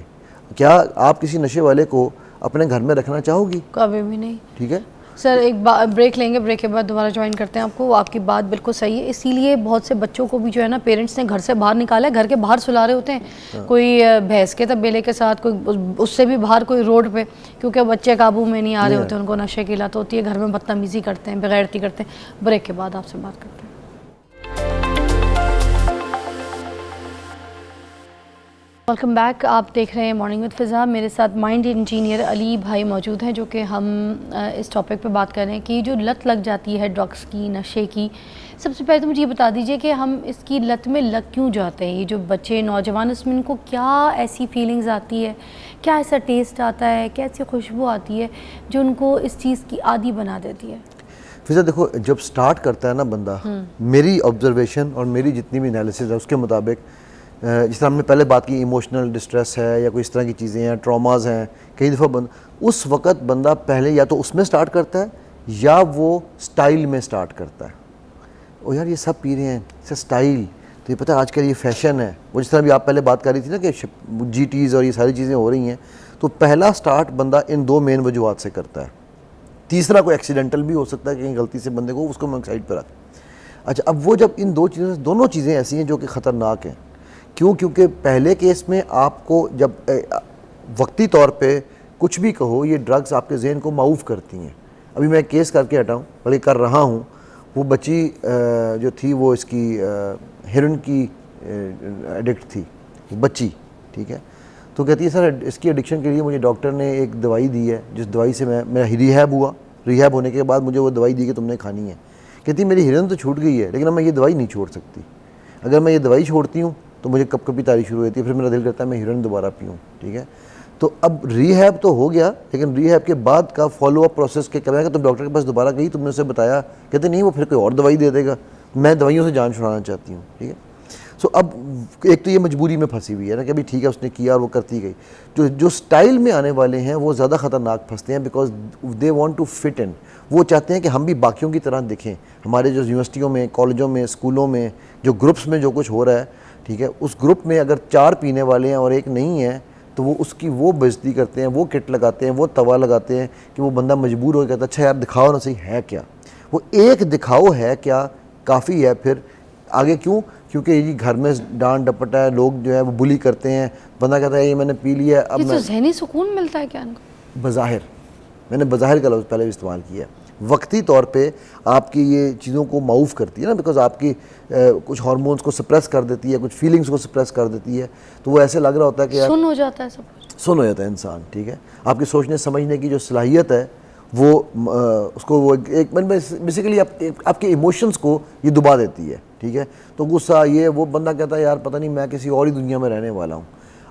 کیا آپ کسی نشے والے کو اپنے گھر میں رکھنا چاہو گی؟ کبھی بھی نہیں. ٹھیک ہے سر, ایک بریک لیں گے, بریک کے بعد دوبارہ جوائن کرتے ہیں آپ کو. آپ کی بات بالکل صحیح ہے, اسی لیے بہت سے بچوں کو بھی جو ہے نا پیرنٹس نے گھر سے باہر نکالا ہے, گھر کے باہر سلا رہے ہوتے ہیں, کوئی بھینس کے تبیلے کے ساتھ, کوئی اس سے بھی باہر, کوئی روڈ پہ, کیونکہ بچے قابو میں نہیں آ رہے ہوتے, ان کو نشے کی لت ہوتی ہے, گھر میں بدتمیزی کرتے ہیں, بغیرتی کرتے ہیں. بریک کے بعد آپ سے بات کرتے ہیں. ویلکم بیک, آپ دیکھ رہے ہیں مارننگ وتھ فضا. میرے ساتھ مائنڈ انجینئر علی بھائی موجود ہیں جو کہ ہم اس ٹاپک پہ بات کر رہے ہیں کہ جو لت لگ جاتی ہے ڈرگس کی, نشے کی. سب سے پہلے تو مجھے یہ بتا دیجئے کہ ہم اس کی لت میں لگ کیوں جاتے ہیں؟ یہ جو بچے نوجوان, اس میں ان کو کیا ایسی فیلنگز آتی ہے, کیا ایسا ٹیسٹ آتا ہے, کیا ایسی خوشبو آتی ہے جو ان کو اس چیز کی عادی بنا دیتی ہے؟ فضا دیکھو, جب سٹارٹ کرتا ہے نا بندہ, میری آبزرویشن اور میری جتنی بھی انالیسز ہے اس کے مطابق, جس طرح ہم نے پہلے بات کی ایموشنل ڈسٹریس ہے یا کوئی اس طرح کی چیزیں ہیں, ٹراماز ہیں, کئی دفعہ اس وقت بندہ پہلے یا تو اس میں سٹارٹ کرتا ہے یا وہ سٹائل میں سٹارٹ کرتا ہے. او یار یہ سب پی رہے ہیں, اسے سٹائل, تو یہ پتہ ہے آج کل یہ فیشن ہے. وہ جس طرح بھی آپ پہلے بات کر رہی تھی نا کہ جی ٹیز اور یہ ساری چیزیں ہو رہی ہیں, تو پہلا سٹارٹ بندہ ان 2 مین وجوہات سے کرتا ہے. تیسرا کوئی ایکسیڈنٹل بھی ہو سکتا ہے, کہیں غلطی سے بندے کو اس کو سائڈ پہ رکھ. اچھا, اب وہ جب ان 2 چیزوں سے, دونوں چیزیں ایسی ہیں جو کہ خطرناک ہیں. کیونکہ پہلے کیس میں آپ کو جب وقتی طور پہ کچھ بھی کہو, یہ ڈرگز آپ کے ذہن کو معوف کرتی ہیں. ابھی میں کیس کر کے ہٹا ہوں, بلکہ کر رہا ہوں. وہ بچی جو تھی وہ اس کی ہیروئن کی ایڈکٹ تھی, بچی. ٹھیک ہے, تو کہتی ہے سر اس کی ایڈکشن کے لیے مجھے ڈاکٹر نے ایک دوائی دی ہے, جس دوائی سے میرا ریہیب ہوا. ریہیب ہونے کے بعد مجھے وہ دوائی دی کہ تم نے کھانی ہے. کہتی میری ہیروئن تو چھوٹ گئی ہے, لیکن اب میں یہ دوائی نہیں چھوڑ سکتی. اگر میں یہ دوائی چھوڑتی ہوں تو مجھے کب کبھی تاری شروع ہوتی ہے, پھر میرا دل کرتا ہے میں ہیروئن دوبارہ پیوں. ٹھیک ہے, تو اب ریہیب تو ہو گیا, لیکن ریہیب کے بعد کا فالو اپ پروسیس کے کریں گا. تم ڈاکٹر کے پاس دوبارہ گئی, تم نے اسے بتایا, کہتے نہیں وہ پھر کوئی اور دوائی دے دے گا, میں دوائیوں سے جان چھڑانا چاہتی ہوں. ٹھیک ہے, سو اب ایک تو یہ مجبوری میں پھنسی ہوئی ہے نا کہ ابھی ٹھیک ہے اس نے کیا اور وہ کرتی گئی. جو سٹائل میں آنے والے ہیں وہ زیادہ خطرناک پھنستے ہیں, because they want to fit in. وہ چاہتے ہیں کہ ہم بھی باقیوں کی طرح دکھیں. ہمارے جو یونیورسٹیوں میں, کالجوں میں, اسکولوں میں, جو گروپس میں جو کچھ ہو رہا ہے, ٹھیک ہے, اس گروپ میں اگر 4 پینے والے ہیں اور ایک نہیں ہے تو وہ اس کی وہ بےعزتی کرتے ہیں, وہ کٹ لگاتے ہیں, وہ توا لگاتے ہیں کہ وہ بندہ مجبور ہو کہتا ہے اچھا یار دکھاؤ نا صحیح ہے کیا. وہ ایک دکھاؤ ہے کیا کافی ہے. پھر آگے کیوں؟ کیونکہ یہ گھر میں ڈانٹ ڈپٹ ہے, لوگ جو ہے وہ بلی کرتے ہیں, بندہ کہتا ہے یہ میں نے پی لیا اب یہ تو ذہنی سکون ملتا ہے کیا ان کو؟ بظاہر, میں نے بظاہر کا لفظ پہلے بھی استعمال کیا ہے. وقتی طور پہ آپ کی یہ چیزوں کو معوف کرتی ہے نا, بیکاز آپ کی کچھ ہارمونز کو سپریس کر دیتی ہے, کچھ فیلنگز کو سپریس کر دیتی ہے, تو وہ ایسے لگ رہا ہوتا ہے کہ سن ہو جاتا ہے, سب کچھ سن ہو جاتا ہے انسان. ٹھیک ہے, آپ کی سوچنے سمجھنے کی جو صلاحیت ہے وہ اس کو وہ ایک بیسیکلی آپ کے ایموشنز کو یہ دبا دیتی ہے. ٹھیک ہے, تو غصہ یہ وہ بندہ کہتا ہے یار پتہ نہیں میں کسی اور ہی دنیا میں رہنے والا ہوں.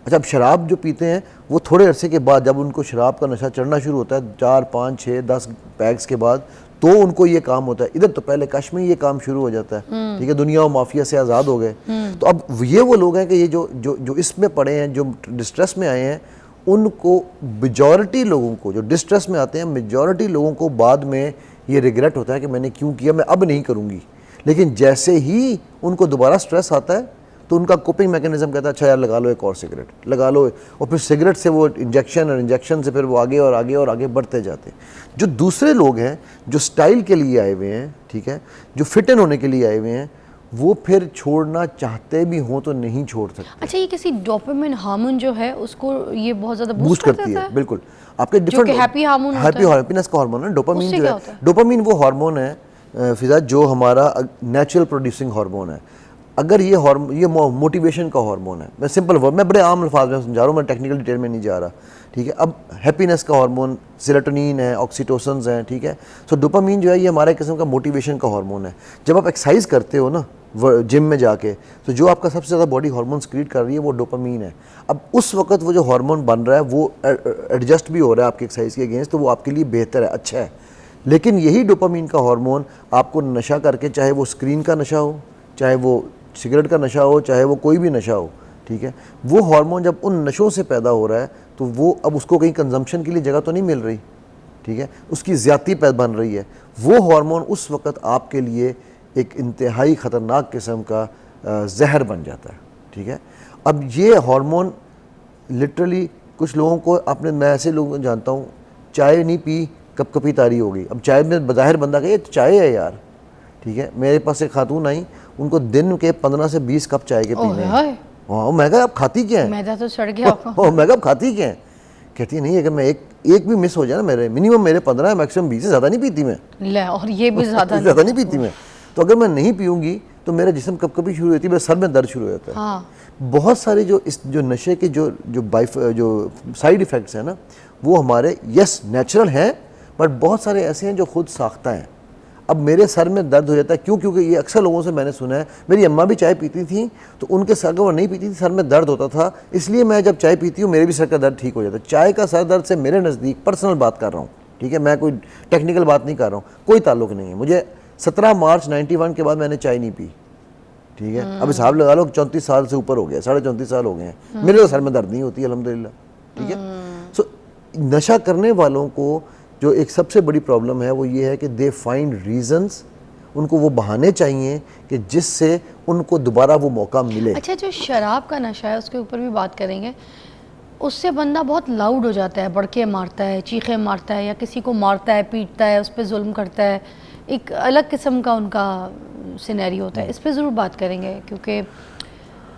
اچھا, اب شراب جو پیتے ہیں وہ تھوڑے عرصے کے بعد جب ان کو شراب کا نشہ چڑھنا شروع ہوتا ہے 4 5 6 10 پیگز کے بعد, تو ان کو یہ کام ہوتا ہے. ادھر تو پہلے کش میں یہ کام شروع ہو جاتا ہے. ٹھیک ہے, دنیا و مافیا سے آزاد ہو گئے. تو اب یہ وہ لوگ ہیں کہ یہ جو اس میں پڑے ہیں, جو ڈسٹریس میں آئے ہیں, ان کو میجورٹی لوگوں کو جو ڈسٹریس میں آتے ہیں, میجورٹی لوگوں کو بعد میں یہ ریگریٹ ہوتا ہے کہ میں نے کیوں کیا, میں اب نہیں کروں گی. لیکن جیسے ہی ان کو دوبارہ سٹریس آتا ہے تو ان کا کوپنگ میکینزم کہتا ہے اچھا یار لگا لو ایک اور سگریٹ, لگا لو, اور پھر سگریٹ سے وہ انجیکشن اور انجیکشن سے پھر وہ آگے اور آگے اور آگے بڑھتے جاتے ہیں. جو دوسرے لوگ ہیں جو سٹائل کے لیے آئے ہوئے ہیں, ٹھیک ہے, جو فٹ ان ہونے کے لیے آئے ہوئے ہیں, وہ پھر چھوڑنا چاہتے بھی ہوں تو نہیں چھوڑ سکتے. اچھا یہ کسی ڈوپامین ہارمون جو ہے اس کو یہ بہت زیادہ بوسٹ کرتی ہے. بالکل آپ کے جو کہ ہیپی ہارمون ہوتا ہے, ہیپینس کا ہارمون ہے. ڈوپامین جو ہے, ڈوپامین وہ ہارمون ہے فضا جو ہمارا نیچرل پروڈیوسنگ ہارمون ہے. اگر یہ موٹیویشن کا ہارمون ہے, میں سمپل ورڈ میں بڑے عام الفاظ میں سمجھا رہا ہوں, میں ٹیکنیکل ڈیٹیل میں نہیں جا رہا, ٹھیک ہے. اب ہیپینس کا ہارمون سیروٹونین ہے, آکسیٹوسنز ہیں, ٹھیک ہے. سو ڈوپامین جو ہے یہ ہمارا ایک قسم کا موٹیویشن کا ہارمون ہے. جب آپ ایکسرسائز کرتے ہو نا جم میں جا کے, تو جو آپ کا سب سے زیادہ باڈی ہارمون سکریٹ کر رہی ہے وہ ڈوپامین ہے. اب اس وقت وہ جو ہارمون بن رہا ہے وہ ایڈجسٹ بھی ہو رہا ہے آپ کی ایکسرسائز کے اگینسٹ, تو وہ آپ کے لیے بہتر ہے, اچھا ہے. لیکن یہی ڈوپامین کا ہارمون آپ کو نشہ کر کے, چاہے وہ اسکرین کا نشہ ہو, چاہے وہ سگریٹ کا نشہ ہو, چاہے وہ کوئی بھی نشہ ہو, ٹھیک ہے, وہ ہارمون جب ان نشوں سے پیدا ہو رہا ہے تو وہ اب اس کو کہیں کنزمپشن کے لیے جگہ تو نہیں مل رہی, ٹھیک ہے, اس کی زیادتی بن رہی ہے. وہ ہارمون اس وقت آپ کے لیے ایک انتہائی خطرناک قسم کا زہر بن جاتا ہے, ٹھیک ہے. اب یہ ہارمون لٹرلی کچھ لوگوں کو میں ایسے لوگوں کو جانتا ہوں, چائے نہیں پی کپ کپی تاری ہو گئی. اب چائے میں بظاہر بندہ کہ یہ تو چائے ہے یار, ٹھیک ہے. میرے پاس ایک خاتون آئی, ان کو دن کے 15 سے 20 کپ چائے کے پینے ہیں. ہاں میں کہا آپ کھاتی کیا ہیں؟ میدا تو سڑ گیا. میں کہا آپ کھاتی کیا ہیں؟ کہتی ہے نہیں اگر میں ایک بھی مس ہو جائے نا, میرے منیمم میرے 15 ہے, میکسیمم 20 سے زیادہ نہیں پیتی میں. اور یہ بھی زیادہ نہیں پیتی میں. تو اگر میں نہیں پیوں گی تو میرا جسم کب کبھی شروع ہوتی ہے, میرے سر میں درد شروع ہو جاتا ہے. بہت سارے جو نشے کے جو سائیڈ ایفیکٹس ہیں نا, وہ ہمارے یس نیچرل ہیں, بٹ بہت سارے ایسے ہیں جو خود ساختہ ہیں. اب میرے سر میں درد ہو جاتا ہے کیوں؟ کیونکہ یہ اکثر لوگوں سے میں نے سنا ہے, میری اماں بھی چائے پیتی تھیں تو ان کے سر اگر وہ نہیں پیتی تھی سر میں درد ہوتا تھا, اس لیے میں جب چائے پیتی ہوں میرے بھی سر کا درد ٹھیک ہو جاتا ہے. چائے کا سر درد سے میرے نزدیک پرسنل بات کر رہا ہوں, ٹھیک ہے, میں کوئی ٹیکنیکل بات نہیں کر رہا ہوں, کوئی تعلق نہیں ہے. مجھے 17 مارچ 91 کے بعد میں نے چائے نہیں پی, ٹھیک ہے. اب حساب لگا لو 34 سال سے اوپر ہو گیا, 34.5 سال ہو گئے ہیں, میرے تو سر میں درد نہیں ہوتی الحمدللہ, ٹھیک ہے. سو نشہ کرنے والوں کو جو ایک سب سے بڑی پرابلم ہے وہ یہ ہے کہ دے فائنڈ ریزنز, ان کو وہ بہانے چاہیے کہ جس سے ان کو دوبارہ وہ موقع ملے. اچھا جو شراب کا نشہ ہے اس کے اوپر بھی بات کریں گے. اس سے بندہ بہت لاؤڈ ہو جاتا ہے, بڑکے مارتا ہے, چیخیں مارتا ہے, یا کسی کو مارتا ہے, پیٹتا ہے, اس پہ ظلم کرتا ہے, ایک الگ قسم کا ان کا سینیری ہوتا ہے. اس پہ ضرور بات کریں گے کیونکہ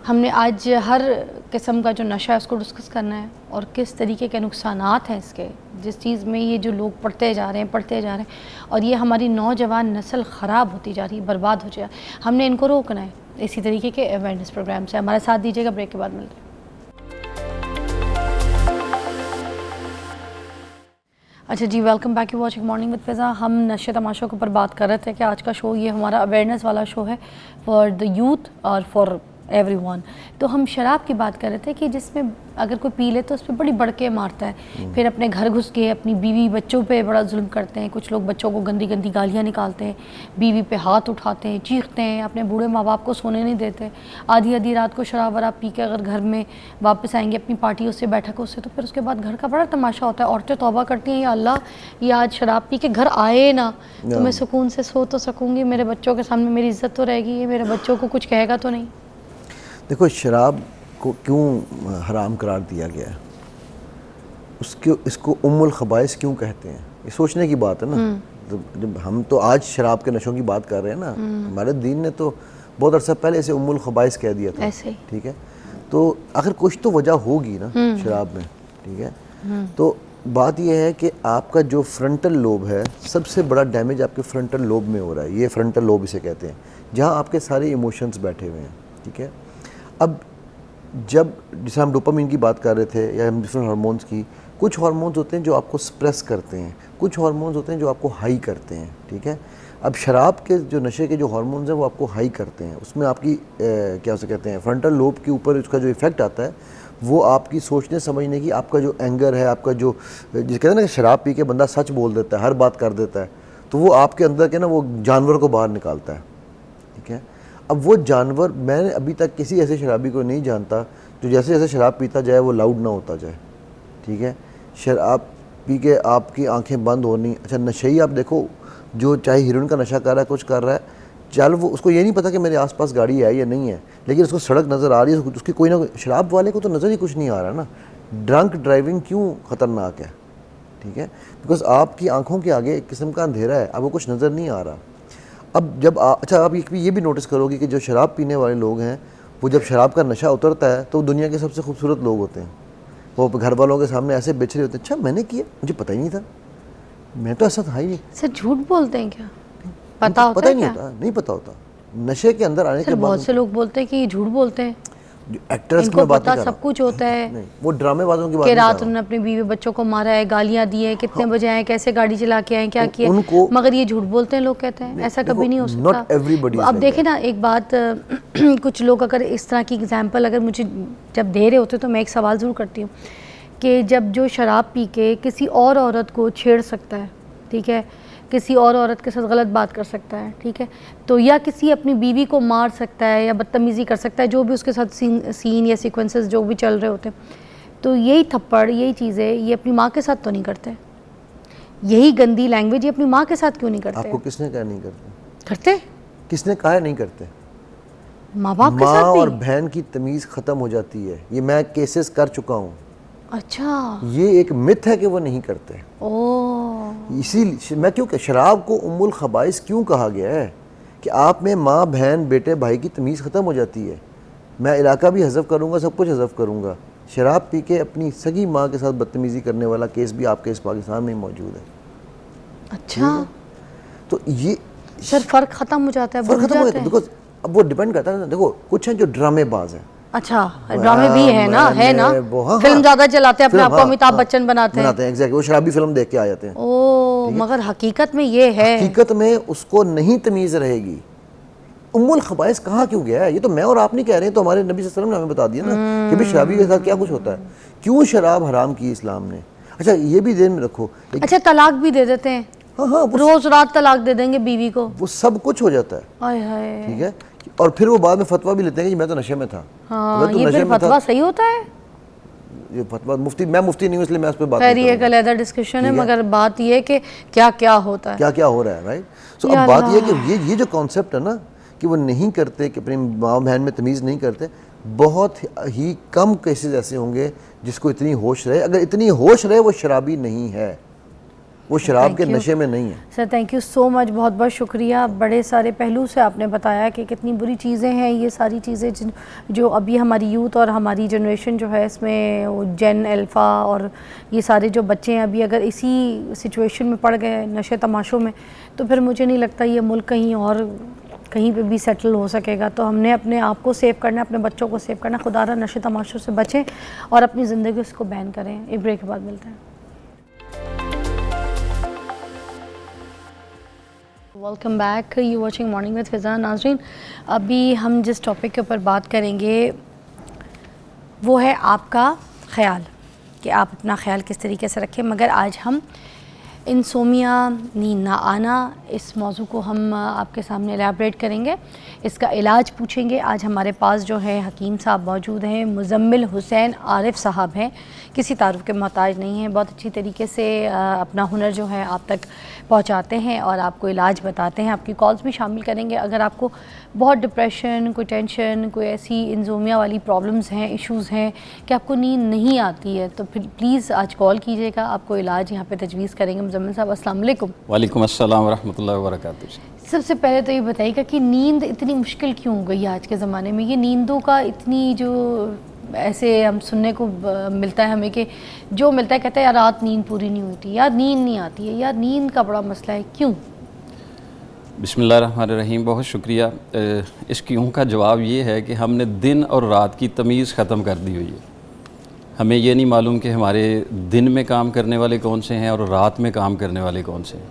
ہم نے آج ہر قسم کا جو نشہ ہے اس کو ڈسکس کرنا ہے, اور کس طریقے کے نقصانات ہیں اس کے, جس چیز میں یہ جو لوگ پڑھتے جا رہے ہیں, اور یہ ہماری نوجوان نسل خراب ہوتی جا رہی ہے, برباد ہو جائے. ہم نے ان کو روکنا ہے اسی طریقے کے اویئرنیس پروگرام سے. ہمارے ساتھ دیجیے گا, بریک کے بعد ملتے ہیں. اچھا جی, welcome back you watching morning with Fiza. ہم نشے تماشوں کے اوپر بات کر رہے تھے کہ آج کا شو یہ ہمارا اویئرنیس والا شو ہے فار دا یوتھ اور فار ایوری ون. تو ہم شراب کی بات کر رہے تھے کہ جس میں اگر کوئی پی لے تو اس پہ بڑی بڑکے مارتا ہے, پھر اپنے گھر گھس کے اپنی بیوی بچوں پہ بڑا ظلم کرتے ہیں. کچھ لوگ بچوں کو گندی گندی گالیاں نکالتے ہیں, بیوی پہ ہاتھ اٹھاتے ہیں, چیختے ہیں, اپنے بوڑھے ماں باپ کو سونے نہیں دیتے. آدھی رات کو شراب وراب پی کے اگر گھر میں واپس آئیں گے اپنی پارٹیوں سے, بیٹھکوں سے, تو پھر اس کے بعد گھر کا بڑا تماشا ہوتا ہے. عورتیں توبہ کرتی ہیں, یا اللہ یہ آج شراب پی کے گھر آئے نا تو میں سکون سے سو تو سکوں گی, میرے بچوں کے سامنے میری عزت تو رہے گی, یہ میرے بچوں کو کچھ کہے گا تو نہیں. دیکھو شراب کو کیوں حرام قرار دیا گیا ہے, اس کو ام الخبائث کیوں کہتے ہیں, یہ سوچنے کی بات ہے نا. جب ہم تو آج شراب کے نشوں کی بات کر رہے ہیں نا, ہمارے دین نے تو بہت عرصہ پہلے اسے ام الخبائث کہہ دیا تھا, ٹھیک ہے. تو آخر کچھ تو وجہ ہوگی نا شراب میں, ٹھیک ہے. تو بات یہ ہے کہ آپ کا جو فرنٹل لوب ہے, سب سے بڑا ڈیمیج آپ کے فرنٹل لوب میں ہو رہا ہے. یہ فرنٹل لوب اسے کہتے ہیں, جہاں آپ کے سارے ایموشنز بیٹھے ہوئے ہیں, ٹھیک ہے. اب جب جیسے ہم ڈوپامین کی بات کر رہے تھے یا ہم ڈفرینٹ ہارمونز کی, کچھ ہارمونز ہوتے ہیں جو آپ کو سپریس کرتے ہیں, کچھ ہارمونز ہوتے ہیں جو آپ کو ہائی کرتے ہیں, ٹھیک ہے. اب شراب کے جو نشے کے جو ہارمونز ہیں وہ آپ کو ہائی کرتے ہیں, اس میں آپ کی کیا اسے کہتے ہیں فرنٹل لوب کے اوپر اس کا جو ایفیکٹ آتا ہے وہ آپ کی سوچنے سمجھنے کی, آپ کا جو اینگر ہے, آپ کا جو جس کہتے ہیں نا کہ شراب پی کے بندہ سچ بول دیتا ہے, ہر بات کر دیتا ہے, تو وہ آپ کے اندر کے نا وہ جانور کو باہر نکالتا ہے, ٹھیک ہے. اب وہ جانور, میں نے ابھی تک کسی ایسے شرابی کو نہیں جانتا جو جیسے جیسے شراب پیتا جائے وہ لاؤڈ نہ ہوتا جائے, ٹھیک ہے. شراب پی کے آپ کی آنکھیں بند ہونی. اچھا نشئی آپ دیکھو, جو چاہے ہیروئن کا نشہ کر رہا ہے, کچھ کر رہا ہے, چل وہ اس کو یہ نہیں پتا کہ میرے آس پاس گاڑی ہے یا نہیں ہے, لیکن اس کو سڑک نظر آ رہی ہے, اس کی کوئی نہ کوئی. شراب والے کو تو نظر ہی کچھ نہیں آ رہا نا. ڈرنک ڈرائیونگ کیوں خطرناک ہے, ٹھیک ہے, بیکاز آپ کی آنکھوں کے آگے ایک قسم کا اندھیرا ہے, آپ کو کچھ نظر نہیں آ رہا. اب جب اچھا آپ یہ بھی نوٹس کرو گے کہ جو شراب پینے والے لوگ ہیں وہ جب شراب کا نشہ اترتا ہے تو وہ دنیا کے سب سے خوبصورت لوگ ہوتے ہیں. وہ گھر والوں کے سامنے ایسے بچ رہے ہوتے ہیں, اچھا میں نے کیا, مجھے پتہ ہی نہیں تھا, میں تو ایسا تھا ہی نہیں. سر جھوٹ بولتے ہیں کیا؟ پتہ ہوتا ہے نہیں ہوتا, نہیں پتہ ہوتا. نشے کے اندر آنے کے بعد بہت سے لوگ بولتے ہیں کہ یہ جھوٹ بولتے ہیں, جو ایکٹرز ان کی کو میں بات پتا نہیں کر سب کچھ ہوتا ہے نہیں, وہ ڈرامے بازوں کی بات کہ نہیں کر رات انہوں نے اپنی بیوی بچوں کو مارا ہے, گالیاں دی ہیں, کتنے بجے آئے, کیسے گاڑی چلا کے آئے, کیا کیا, مگر یہ جھوٹ بولتے ہیں لوگ کہتے ہیں. ایسا کبھی نہیں ہو سکتا. اب دیکھیں نا ایک بات, کچھ لوگ اگر اس طرح کی اگزامپل اگر مجھے جب دے رہے ہوتے تو میں ایک سوال ضرور کرتی ہوں کہ جب جو شراب پی کے کسی اور عورت کو چھیڑ سکتا ہے, ٹھیک ہے, کسی اور عورت کے ساتھ غلط بات کر سکتا ہے, ٹھیک ہے, تو یا کسی اپنی بیوی کو مار سکتا ہے یا بدتمیزی کر سکتا ہے, جو بھی اس کے ساتھ سین یا سیکوینسز جو بھی چل رہے ہوتے ہیں, تو یہی تھپڑ, یہی چیزیں یہ اپنی ماں کے ساتھ تو نہیں کرتے. یہی گندی لینگویج یہ اپنی ماں کے ساتھ کیوں نہیں کرتے؟ آپ کو کس نے کہا نہیں کرتے؟ کرتے. کس نے کہا نہیں کرتے؟ ماں باپ کے ساتھ ماں بھی. اور بہن کی تمیز ختم ہو جاتی ہے, یہ میں کیسز کر چکا ہوں. اچھا, یہ ایک مت ہے کہ وہ نہیں کرتے. اسی میں کیوں کہ شراب کو ام الخبائث کیوں کہا گیا ہے کہ آپ میں ماں بہن بیٹے بھائی کی تمیز ختم ہو جاتی ہے. میں علاقہ بھی حذف کروں گا, سب کچھ حذف کروں گا. شراب پی کے اپنی سگی ماں کے ساتھ بدتمیزی کرنے والا کیس بھی آپ کے اس پاکستان میں موجود ہے. اچھا, تو یہ سر فرق ختم ہو جاتا ہے, فرق ختم ہو جاتا ہے. بیکاز اب وہ ڈیپینڈ کرتا ہے نا, دیکھو کچھ ہیں جو ڈرامے باز ہیں. اچھا, ڈرامے بھی ہے نا, فلم زیادہ چلاتے ہیں, اپنے آپ کو امیتابھ بچن بناتے ہیں. ایگزیکٹلی, وہ شرابی فلم دیکھ کے آ جاتے ہیں. مگر حقیقت میں یہ ہے, حقیقت میں اس کو نہیں تمیز رہے گی. ام الخبائث کہاں کیوں گیا ہے؟ یہ تو میں اور آپ نہیں کہہ رہے ہیں, تو ہمارے نبی صلی اللہ علیہ وسلم نے ہمیں بتا دیا نا کہ بھی شرابی کے ساتھ کیا کچھ ہوتا ہے, کیوں شراب حرام کی اسلام نے. اچھا یہ بھی ذہن میں رکھو. اچھا طلاق بھی دے دیتے ہیں, روز رات طلاق دے دیں گے بیوی کو, وہ سب کچھ ہو جاتا ہے, ٹھیک ہے, اور پھر وہ بعد میں فتویٰ بھی لیتے ہیں کہ میں تو نشے میں تھا. ہاں, یہ پھر فتویٰ صحیح ہوتا ہے؟ یہ فتویٰ میں مفتی نہیں ہوں اس لیے میں اس پہ بات نہیں کروں. خیر یہ ایک علیحدہ ڈسکشن ہے, مگر بات یہ کہ کیا کیا ہوتا ہے, کیا کیا ہو رہا ہے, رائٹ. سو اب بات یہ ہے کہ یہ جو کانسیپٹ ہے نا کہ وہ نہیں کرتے, کہ اپنی ماں بہن میں تمیز نہیں کرتے, بہت ہی کم کیسز ایسے ہوں گے جس کو اتنی ہوش رہے. اگر اتنی ہوش رہے وہ شرابی نہیں ہے, وہ شراب کے نشے میں نہیں ہے. سر تھینک یو سو مچ, بہت بہت شکریہ. بڑے سارے پہلو سے آپ نے بتایا کہ کتنی بری چیزیں ہیں یہ ساری چیزیں جو ابھی ہماری یوتھ اور ہماری جنریشن جو ہے اس میں جین الفا اور یہ سارے جو بچے ہیں ابھی اگر اسی سچویشن میں پڑ گئے نشے تماشوں میں, تو پھر مجھے نہیں لگتا یہ ملک کہیں اور کہیں پہ بھی سیٹل ہو سکے گا. تو ہم نے اپنے آپ کو سیو کرنا ہے, اپنے بچوں کو سیو کرنا ہے. خدا را نشے تماشوں سے بچیں اور اپنی زندگی اس کو بین کریں. ایک بریک کے بعد ملتے ہیں. Welcome back, you watching morning with فضا. ناظرین, ابھی ہم جس ٹاپک کے اوپر بات کریں گے وہ ہے آپ کا خیال, کہ آپ اپنا خیال کس طریقے سے رکھیں. مگر آج ہم انسومیا, نیند نہ آنا, اس موضوع کو ہم آپ کے سامنے الیبریٹ کریں گے, اس کا علاج پوچھیں گے. آج ہمارے پاس جو ہے حکیم صاحب موجود ہیں, مزمل حسین عارف صاحب ہیں, کسی تعارف کے محتاج نہیں ہیں, بہت اچھی طریقے سے اپنا ہنر جو ہے آپ تک پہنچاتے ہیں اور آپ کو علاج بتاتے ہیں. آپ کی کالز بھی شامل کریں گے. اگر آپ کو بہت ڈپریشن, کوئی ٹینشن, کوئی ایسی انزومیا والی پرابلمز ہیں, ایشوز ہیں کہ آپ کو نیند نہیں آتی ہے, تو پھر پلیز آج کال کیجیے گا, آپ کو علاج یہاں پہ تجویز کریں گے. مزمل صاحب السلام علیکم. وعلیکم السلام ورحمۃ اللہ وبرکاتہ. سب سے پہلے تو یہ بتائیے گا کہ نیند اتنی مشکل کیوں ہو گئی ہے آج کے زمانے میں؟ یہ نیندوں کا اتنی جو ایسے ہم سننے کو ملتا ہے ہمیں کہ جو ملتا ہے کہتا ہے یار رات نیند پوری نہیں ہوتی, یار نیند نہیں آتی ہے, یار نیند کا بڑا مسئلہ ہے, کیوں؟ بسم اللہ الرحمن الرحیم. بہت شکریہ. اس کیوں کا جواب یہ ہے کہ ہم نے دن اور رات کی تمیز ختم کر دی ہوئی ہے. ہمیں یہ نہیں معلوم کہ ہمارے دن میں کام کرنے والے کون سے ہیں اور رات میں کام کرنے والے کون سے ہیں.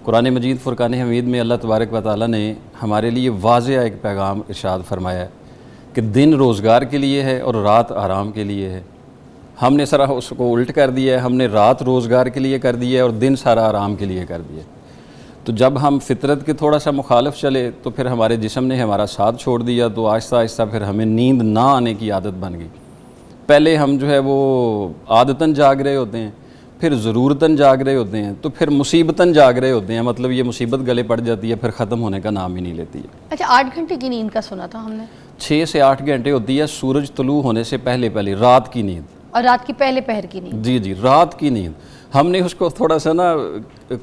قرآن مجید فرقان حمید میں اللہ تبارک و تعالیٰ نے ہمارے لیے واضح ایک پیغام ارشاد فرمایا ہے کہ دن روزگار کے لیے ہے اور رات آرام کے لیے ہے. ہم نے سارا اس کو الٹ کر دیا ہے, ہم نے رات روزگار کے لیے کر دی ہے اور دن سارا آرام کے لیے کر دیا. تو جب ہم فطرت کے تھوڑا سا مخالف چلے تو پھر ہمارے جسم نے ہمارا ساتھ چھوڑ دیا, تو آہستہ آہستہ پھر ہمیں نیند نہ آنے کی عادت بن گئی. پہلے ہم جو ہے وہ عادتاً جاگ رہے ہوتے ہیں, پھر ضرورتاً جاگ رہے ہوتے ہیں, تو پھر مصیبتاً جاگ رہے ہوتے ہیں. مطلب یہ مصیبت گلے پڑ جاتی ہے, پھر ختم ہونے کا نام ہی نہیں لیتی ہے. اچھا 8 گھنٹے کی نیند کا سنا تھا ہم نے, 6 سے 8 گھنٹے ہوتی ہے سورج طلوع ہونے سے پہلے رات کی نیند, اور رات کی پہلے پہر کی نیند. جی رات کی نیند. ہم نے اس کو تھوڑا سا نا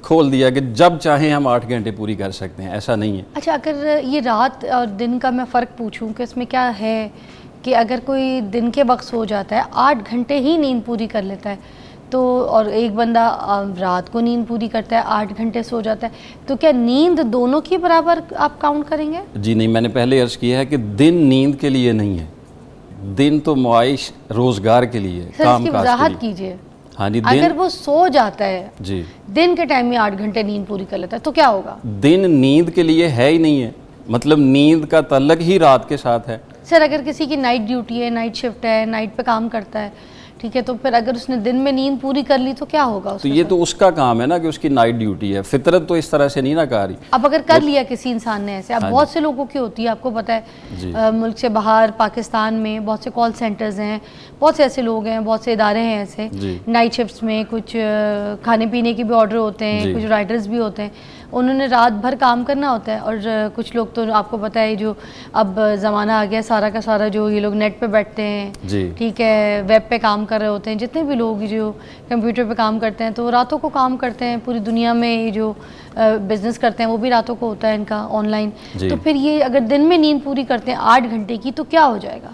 کھول دیا کہ جب چاہیں ہم 8 گھنٹے پوری کر سکتے ہیں، ایسا نہیں ہے۔ اچھا، اگر یہ رات اور دن کا میں فرق پوچھوں کہ اس میں کیا ہے کہ اگر کوئی دن کے وقت سو جاتا ہے 8 گھنٹے ہی نیند پوری کر لیتا ہے تو، اور ایک بندہ رات کو نیند پوری کرتا ہے 8 گھنٹے سو جاتا ہے، تو کیا نیند دونوں کی برابر آپ کاؤنٹ کریں گے؟ جی نہیں، میں نے پہلے عرض کیا ہے کہ دن نیند کے لیے نہیں ہے، دن تو معاش روزگار کے لیے، سر اس کی وضاحت کیجئے۔ ہاں جی، اگر وہ سو جاتا ہے جی دن کے ٹائم میں 8 گھنٹے نیند پوری کر لیتا ہے تو کیا ہوگا؟ دن نیند کے لیے ہے ہی نہیں ہے، مطلب نیند کا تعلق ہی رات کے ساتھ ہے۔ سر اگر کسی کی نائٹ ڈیوٹی ہے، نائٹ شفٹ ہے، نائٹ پہ کام کرتا ہے، ٹھیک ہے، تو پھر اگر اس نے دن میں نیند پوری کر لی تو کیا ہوگا اس تو کے یہ ساتھ؟ تو اس کا کام ہے نا کہ اس کی نائٹ ڈیوٹی ہے، فطرت تو اس طرح سے نہیں نہ کہا رہی۔ اب اگر کر لیا کسی انسان نے ایسے، اب بہت سے لوگوں کی ہوتی ہے، آپ کو پتہ ہے ملک سے باہر پاکستان میں بہت سے کال سینٹرز ہیں، بہت سے ایسے لوگ ہیں، بہت سے ادارے ہیں ایسے نائٹ شفٹس میں، کچھ کھانے پینے کے بھی آرڈر ہوتے ہیں، کچھ رائٹرز بھی ہوتے ہیں، انہوں نے رات بھر کام کرنا ہوتا ہے، اور کچھ لوگ تو آپ کو پتہ ہے جو اب زمانہ آ گیا سارا کا سارا، جو یہ لوگ نیٹ پہ بیٹھتے ہیں، ٹھیک ہے، ویب پہ کام کر رہے ہوتے ہیں، جتنے بھی لوگ جو کمپیوٹر پہ کام کرتے ہیں تو راتوں کو کام کرتے ہیں، پوری دنیا میں یہ جو بزنس کرتے ہیں وہ بھی راتوں کو ہوتا ہے ان کا آن لائن، تو پھر یہ اگر دن میں نیند پوری کرتے ہیں 8 گھنٹے کی تو کیا ہو جائے گا؟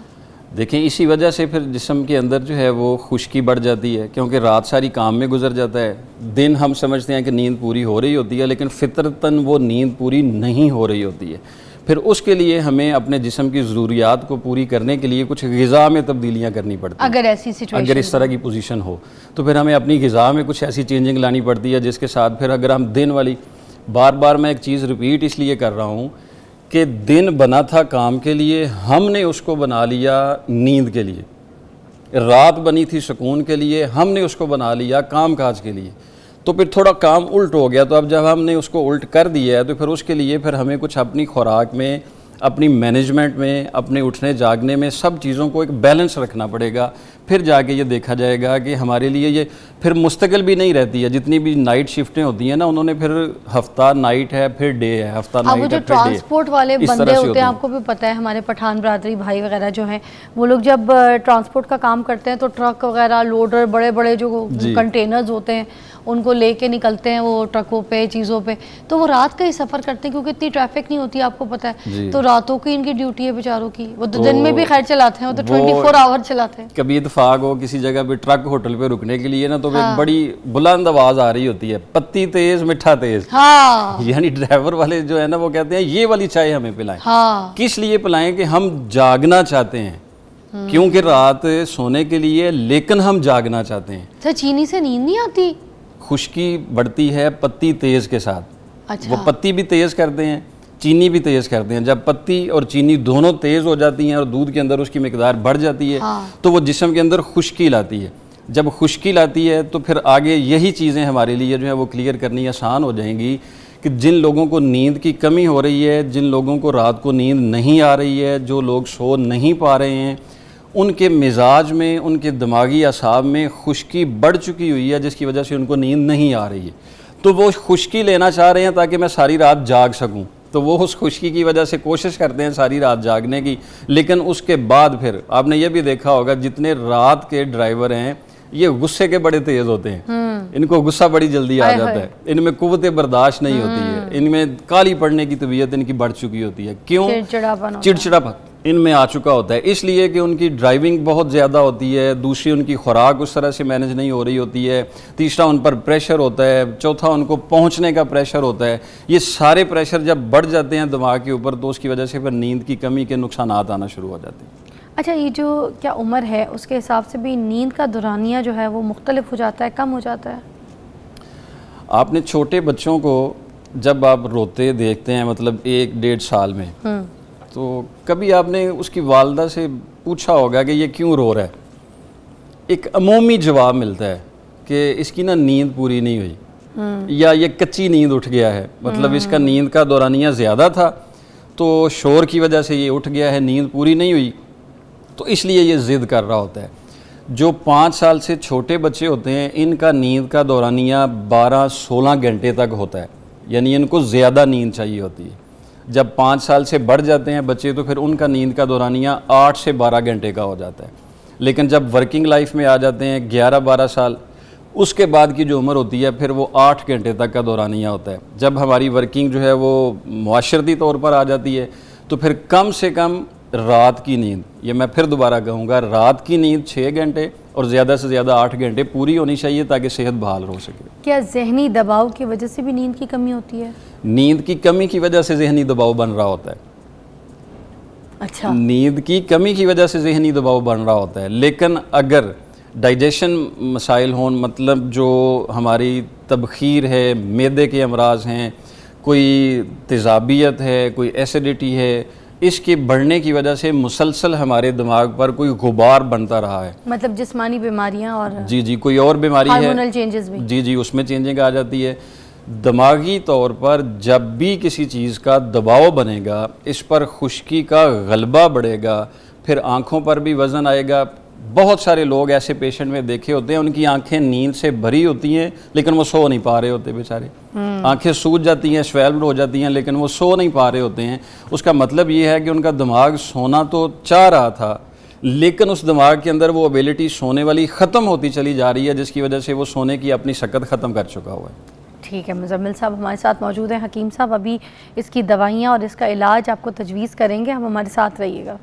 دیکھیں اسی وجہ سے پھر جسم کے اندر جو ہے وہ خشکی بڑھ جاتی ہے، کیونکہ رات ساری کام میں گزر جاتا ہے، دن ہم سمجھتے ہیں کہ نیند پوری ہو رہی ہوتی ہے لیکن فطرتاً وہ نیند پوری نہیں ہو رہی ہوتی ہے۔ پھر اس کے لیے ہمیں اپنے جسم کی ضروریات کو پوری کرنے کے لیے کچھ غذا میں تبدیلیاں کرنی پڑتی ہیں۔ اگر ایسی سچویشن، اگر اس طرح کی پوزیشن ہو تو پھر ہمیں اپنی غذا میں کچھ ایسی چینجنگ لانی پڑتی ہے جس کے ساتھ پھر اگر ہم دن والی، بار بار میں ایک چیز ریپیٹ اس لیے کر رہا ہوں کہ دن بنا تھا کام کے لیے، ہم نے اس کو بنا لیا نیند کے لیے، رات بنی تھی سکون کے لیے، ہم نے اس کو بنا لیا کام کاج کے لیے، تو پھر تھوڑا کام الٹ ہو گیا۔ تو اب جب ہم نے اس کو الٹ کر دیا ہے تو پھر اس کے لیے پھر ہمیں کچھ اپنی خوراک میں، اپنی مینجمنٹ میں، اپنے اٹھنے جاگنے میں سب چیزوں کو ایک بیلنس رکھنا پڑے گا، پھر جا کے یہ دیکھا جائے گا کہ ہمارے لیے یہ پھر مستقل بھی نہیں رہتی ہے۔ جتنی بھی نائٹ شفٹیں ہوتی ہیں نا، انہوں نے پھر ہفتہ نائٹ ہے پھر ڈے ہے، ہفتہ نائٹ ہے پھر ڈے ہے۔ جو ٹرانسپورٹ والے بندے ہوتے ہیں، آپ کو بھی پتہ ہے ہمارے پٹھان برادری بھائی وغیرہ جو ہیں، وہ لوگ جب ٹرانسپورٹ کا کام کرتے ہیں تو ٹرک وغیرہ، لوڈر، بڑے بڑے جو کنٹینرز ہوتے ہیں ان کو لے کے نکلتے ہیں وہ ٹرکوں پہ، چیزوں پہ، تو وہ رات کا ہی سفر کرتے ہیں کیونکہ اتنی ٹریفک نہیں ہوتی، آپ کو پتہ ہے، تو راتوں کی ان کی ڈیوٹی ہے بیچاروں کی، وہ تو دن میں بھی خیر چلاتے ہیں، وہ تو 24 آور چلاتے ہیں۔ کبھی اتفاق ہو کسی جگہ پہ ٹرک ہوٹل پہ رکنے کے لیے نا، تو ایک بڑی بلند آواز آ رہی ہوتی ہے، پتی تیز میٹھا تیز، یعنی ڈرائیور والے جو ہے نا وہ کہتے ہیں یہ والی چائے ہمیں پلائیں۔ کس لیے پلائیں؟ کہ ہم جاگنا چاہتے ہیں، کیونکہ رات سونے کے لیے، لیکن ہم جاگنا چاہتے ہیں۔ سر چینی سے نیند نہیں آتی؟ خشکی بڑھتی ہے پتی تیز کے ساتھ، وہ پتی بھی تیز کرتے ہیں، چینی بھی تیز کرتے ہیں۔ جب پتی اور چینی دونوں تیز ہو جاتی ہیں اور دودھ کے اندر اس کی مقدار بڑھ جاتی ہے تو وہ جسم کے اندر خشکی لاتی ہے۔ جب خشکی لاتی ہے تو پھر آگے یہی چیزیں ہمارے لیے جو ہے وہ کلیئر کرنی آسان ہو جائیں گی کہ جن لوگوں کو نیند کی کمی ہو رہی ہے، جن لوگوں کو رات کو نیند نہیں آ رہی ہے، جو لوگ سو نہیں پا رہے ہیں، ان کے مزاج میں، ان کے دماغی اعصاب میں خشکی بڑھ چکی ہوئی ہے جس کی وجہ سے ان کو نیند نہیں آ رہی ہے، تو وہ خشکی لینا چاہ رہے ہیں تاکہ میں ساری رات جاگ سکوں، تو وہ اس خشکی کی وجہ سے کوشش کرتے ہیں ساری رات جاگنے کی، لیکن اس کے بعد پھر آپ نے یہ بھی دیکھا ہوگا جتنے رات کے ڈرائیور ہیں یہ غصے کے بڑے تیز ہوتے ہیں، ان کو غصہ بڑی جلدی آ جاتا ہے، ان میں قوت برداشت نہیں ہوتی ہے، ان میں کالی پڑنے کی طبیعت ان کی بڑھ چکی ہوتی ہے۔ کیوں؟ چڑچڑاپن ان میں آ چکا ہوتا ہے، اس لیے کہ ان کی ڈرائیونگ بہت زیادہ ہوتی ہے، دوسری ان کی خوراک اس طرح سے مینج نہیں ہو رہی ہوتی ہے، تیسرا ان پر پریشر ہوتا ہے، چوتھا ان کو پہنچنے کا پریشر ہوتا ہے۔ یہ سارے پریشر جب بڑھ جاتے ہیں دماغ کے اوپر تو اس کی وجہ سے پھر نیند کی کمی کے نقصانات آنا شروع ہو جاتے ہیں۔ اچھا، یہ جو کیا عمر ہے اس کے حساب سے بھی نیند کا دورانیہ جو ہے وہ مختلف ہو جاتا ہے، کم ہو جاتا ہے؟ آپ نے چھوٹے بچوں کو جب آپ روتے دیکھتے ہیں، مطلب 1-1.5 سال میں، تو کبھی آپ نے اس کی والدہ سے پوچھا ہوگا کہ یہ کیوں رو رہا ہے؟ ایک عمومی جواب ملتا ہے کہ اس کی نا نیند پوری نہیں ہوئی، یا یہ کچی نیند اٹھ گیا ہے، مطلب اس کا نیند کا دورانیہ زیادہ تھا تو شور کی وجہ سے یہ اٹھ گیا ہے، نیند پوری نہیں ہوئی تو اس لیے یہ ضد کر رہا ہوتا ہے۔ جو 5 سال سے چھوٹے بچے ہوتے ہیں ان کا نیند کا دورانیہ 12-16 گھنٹے تک ہوتا ہے، یعنی ان کو زیادہ نیند چاہیے ہوتی ہے۔ جب 5 سال سے بڑھ جاتے ہیں بچے تو پھر ان کا نیند کا دورانیہ 8 سے 12 گھنٹے کا ہو جاتا ہے، لیکن جب ورکنگ لائف میں آ جاتے ہیں 11-12 سال، اس کے بعد کی جو عمر ہوتی ہے پھر وہ 8 گھنٹے تک کا دورانیہ ہوتا ہے. جب ہماری ورکنگ جو ہے وہ معاشرتی طور پر آ جاتی ہے تو پھر کم سے کم رات کی نیند, یہ میں پھر دوبارہ کہوں گا, رات کی نیند 6 گھنٹے اور زیادہ سے زیادہ 8 گھنٹے پوری ہونی چاہیے تاکہ صحت بحال ہو سکے. کیا ذہنی دباؤ کی وجہ سے بھی نیند کی کمی ہوتی ہے؟ نیند کی کمی کی وجہ سے ذہنی دباؤ بن رہا ہوتا ہے. اچھا, نیند کی کمی کی وجہ سے ذہنی دباؤ بن رہا ہوتا ہے, لیکن اگر ڈائجیشن مسائل ہوں, مطلب جو ہماری تبخیر ہے, معدے کے امراض ہیں, کوئی تیزابیت ہے, کوئی ایسیڈیٹی ہے, اس کے بڑھنے کی وجہ سے مسلسل ہمارے دماغ پر کوئی غبار بنتا رہا ہے, مطلب جسمانی بیماریاں اور جی کوئی اور بیماری ہے, ہارمونل چینجز بھی, جی اس میں چینجنگ آ جاتی ہے. دماغی طور پر جب بھی کسی چیز کا دباؤ بنے گا, اس پر خشکی کا غلبہ بڑھے گا, پھر آنکھوں پر بھی وزن آئے گا. بہت سارے لوگ ایسے پیشنٹ میں دیکھے ہوتے ہیں ان کی آنکھیں نیند سے بھری ہوتی ہیں لیکن وہ سو نہیں پا رہے ہوتے بیچارے, آنکھیں سوج جاتی ہیں, سویلڈ ہو جاتی ہیں, لیکن وہ سو نہیں پا رہے ہوتے ہیں. اس کا مطلب یہ ہے کہ ان کا دماغ سونا تو چاہ رہا تھا لیکن اس دماغ کے اندر وہ ایبیلٹی سونے والی ختم ہوتی چلی جا رہی ہے, جس کی وجہ سے وہ سونے کی اپنی شکت ختم کر چکا ہوا ہے. ٹھیک ہے, مزمل صاحب ہمارے ساتھ موجود ہیں. حکیم صاحب ابھی اس کی دوائیاں اور اس کا علاج آپ کو تجویز کریں گے, ہم ہمارے ساتھ رہیے گا.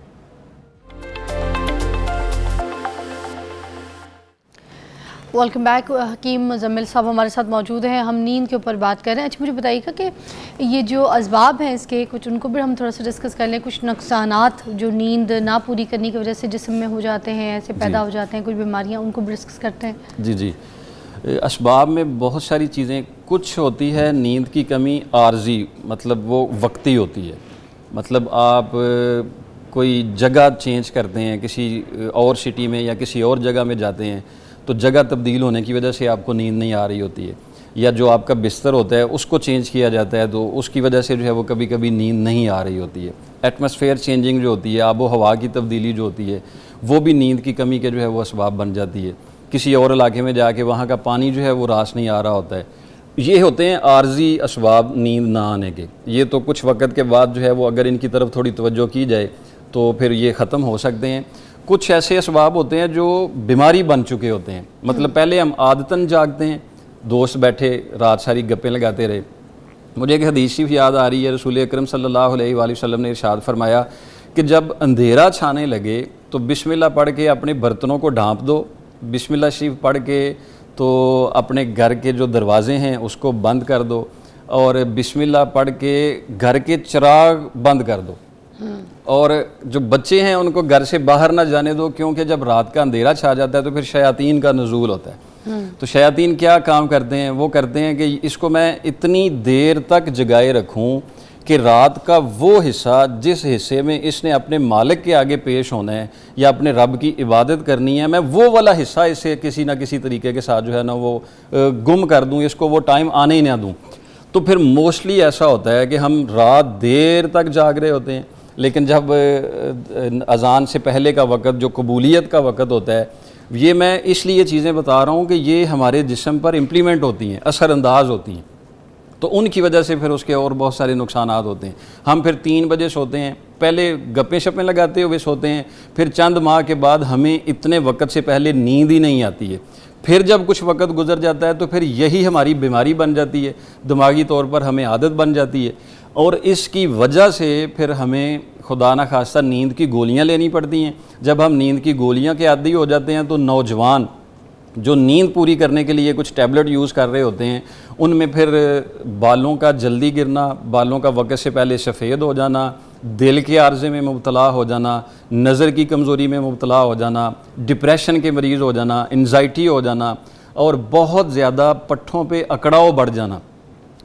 Welcome back. حکیم مزمل صاحب ہمارے ساتھ موجود ہیں, ہم نیند کے اوپر بات کر رہے ہیں. اچھا مجھے بتائیے گا کہ یہ جو اسباب ہیں اس کے کچھ, ان کو بھی ہم تھوڑا سا ڈسکس کر لیں. کچھ نقصانات جو نیند نہ پوری کرنے کی وجہ سے جسم میں ہو جاتے ہیں, ایسے پیدا ہو جاتے ہیں کچھ بیماریاں, ان کو بھی ڈسکس کرتے ہیں. جی اسباب میں بہت ساری چیزیں. کچھ ہوتی ہے نیند کی کمی عارضی, مطلب وہ وقتی ہوتی ہے, مطلب آپ کوئی جگہ چینج کرتے ہیں, کسی اور سٹی میں یا کسی اور جگہ میں جاتے ہیں تو جگہ تبدیل ہونے کی وجہ سے آپ کو نیند نہیں آ رہی ہوتی ہے, یا جو آپ کا بستر ہوتا ہے اس کو چینج کیا جاتا ہے تو اس کی وجہ سے جو ہے وہ کبھی کبھی نیند نہیں آ رہی ہوتی ہے. ایٹماسفیئر چینجنگ جو ہوتی ہے, آب و ہوا کی تبدیلی جو ہوتی ہے, وہ بھی نیند کی کمی کے جو ہے وہ اسباب بن جاتی ہے. کسی اور علاقے میں جا کے وہاں کا پانی جو ہے وہ راس نہیں آ رہا ہوتا ہے. یہ ہوتے ہیں عارضی اسباب نیند نہ آنے کے. یہ تو کچھ وقت کے بعد جو ہے وہ اگر ان کی طرف تھوڑی توجہ کی جائے تو پھر یہ ختم ہو سکتے ہیں. کچھ ایسے اسباب ہوتے ہیں جو بیماری بن چکے ہوتے ہیں, مطلب پہلے ہم عادتاً جاگتے ہیں, دوست بیٹھے رات ساری گپیں لگاتے رہے. مجھے ایک حدیث شریف یاد آ رہی ہے, رسول اکرم صلی اللہ علیہ وآلہ وسلم نے ارشاد فرمایا کہ جب اندھیرا چھانے لگے تو بسم اللہ پڑھ کے اپنے برتنوں کو ڈھانپ دو, بسم اللہ شریف پڑھ کے تو اپنے گھر کے جو دروازے ہیں اس کو بند کر دو, اور بسم اللہ پڑھ کے گھر کے چراغ بند کر دو, اور جو بچے ہیں ان کو گھر سے باہر نہ جانے دو, کیونکہ جب رات کا اندھیرا چھا جاتا ہے تو پھر شیاطین کا نزول ہوتا ہے. تو شیاطین کیا کام کرتے ہیں, وہ کرتے ہیں کہ اس کو میں اتنی دیر تک جگائے رکھوں کہ رات کا وہ حصہ جس حصے میں اس نے اپنے مالک کے آگے پیش ہونا ہے یا اپنے رب کی عبادت کرنی ہے, میں وہ والا حصہ اسے کسی نہ کسی طریقے کے ساتھ جو ہے نا وہ گم کر دوں, اس کو وہ ٹائم آنے ہی نہ دوں. تو پھر موسٹلی ایسا ہوتا ہے کہ ہم رات دیر تک جاگ رہے ہوتے ہیں, لیکن جب اذان سے پہلے کا وقت جو قبولیت کا وقت ہوتا ہے, یہ میں اس لیے چیزیں بتا رہا ہوں کہ یہ ہمارے جسم پر امپلیمنٹ ہوتی ہیں, اثر انداز ہوتی ہیں, تو ان کی وجہ سے پھر اس کے اور بہت سارے نقصانات ہوتے ہیں. ہم پھر 3 بجے سوتے ہیں, پہلے گپیں شپیں لگاتے ہوئے سوتے ہیں, پھر چند ماہ کے بعد ہمیں اتنے وقت سے پہلے نیند ہی نہیں آتی ہے. پھر جب کچھ وقت گزر جاتا ہے تو پھر یہی ہماری بیماری بن جاتی ہے, دماغی طور پر ہمیں عادت بن جاتی ہے, اور اس کی وجہ سے پھر ہمیں خدا نہ خواستہ نیند کی گولیاں لینی پڑتی ہیں. جب ہم نیند کی گولیاں کے عادی ہو جاتے ہیں تو نوجوان جو نیند پوری کرنے کے لیے کچھ ٹیبلٹ یوز کر رہے ہوتے ہیں, ان میں پھر بالوں کا جلدی گرنا, بالوں کا وقت سے پہلے سفید ہو جانا, دل کے عارضے میں مبتلا ہو جانا, نظر کی کمزوری میں مبتلا ہو جانا, ڈپریشن کے مریض ہو جانا, انزائٹی ہو جانا, اور بہت زیادہ پٹھوں پہ اکڑاؤ بڑھ جانا,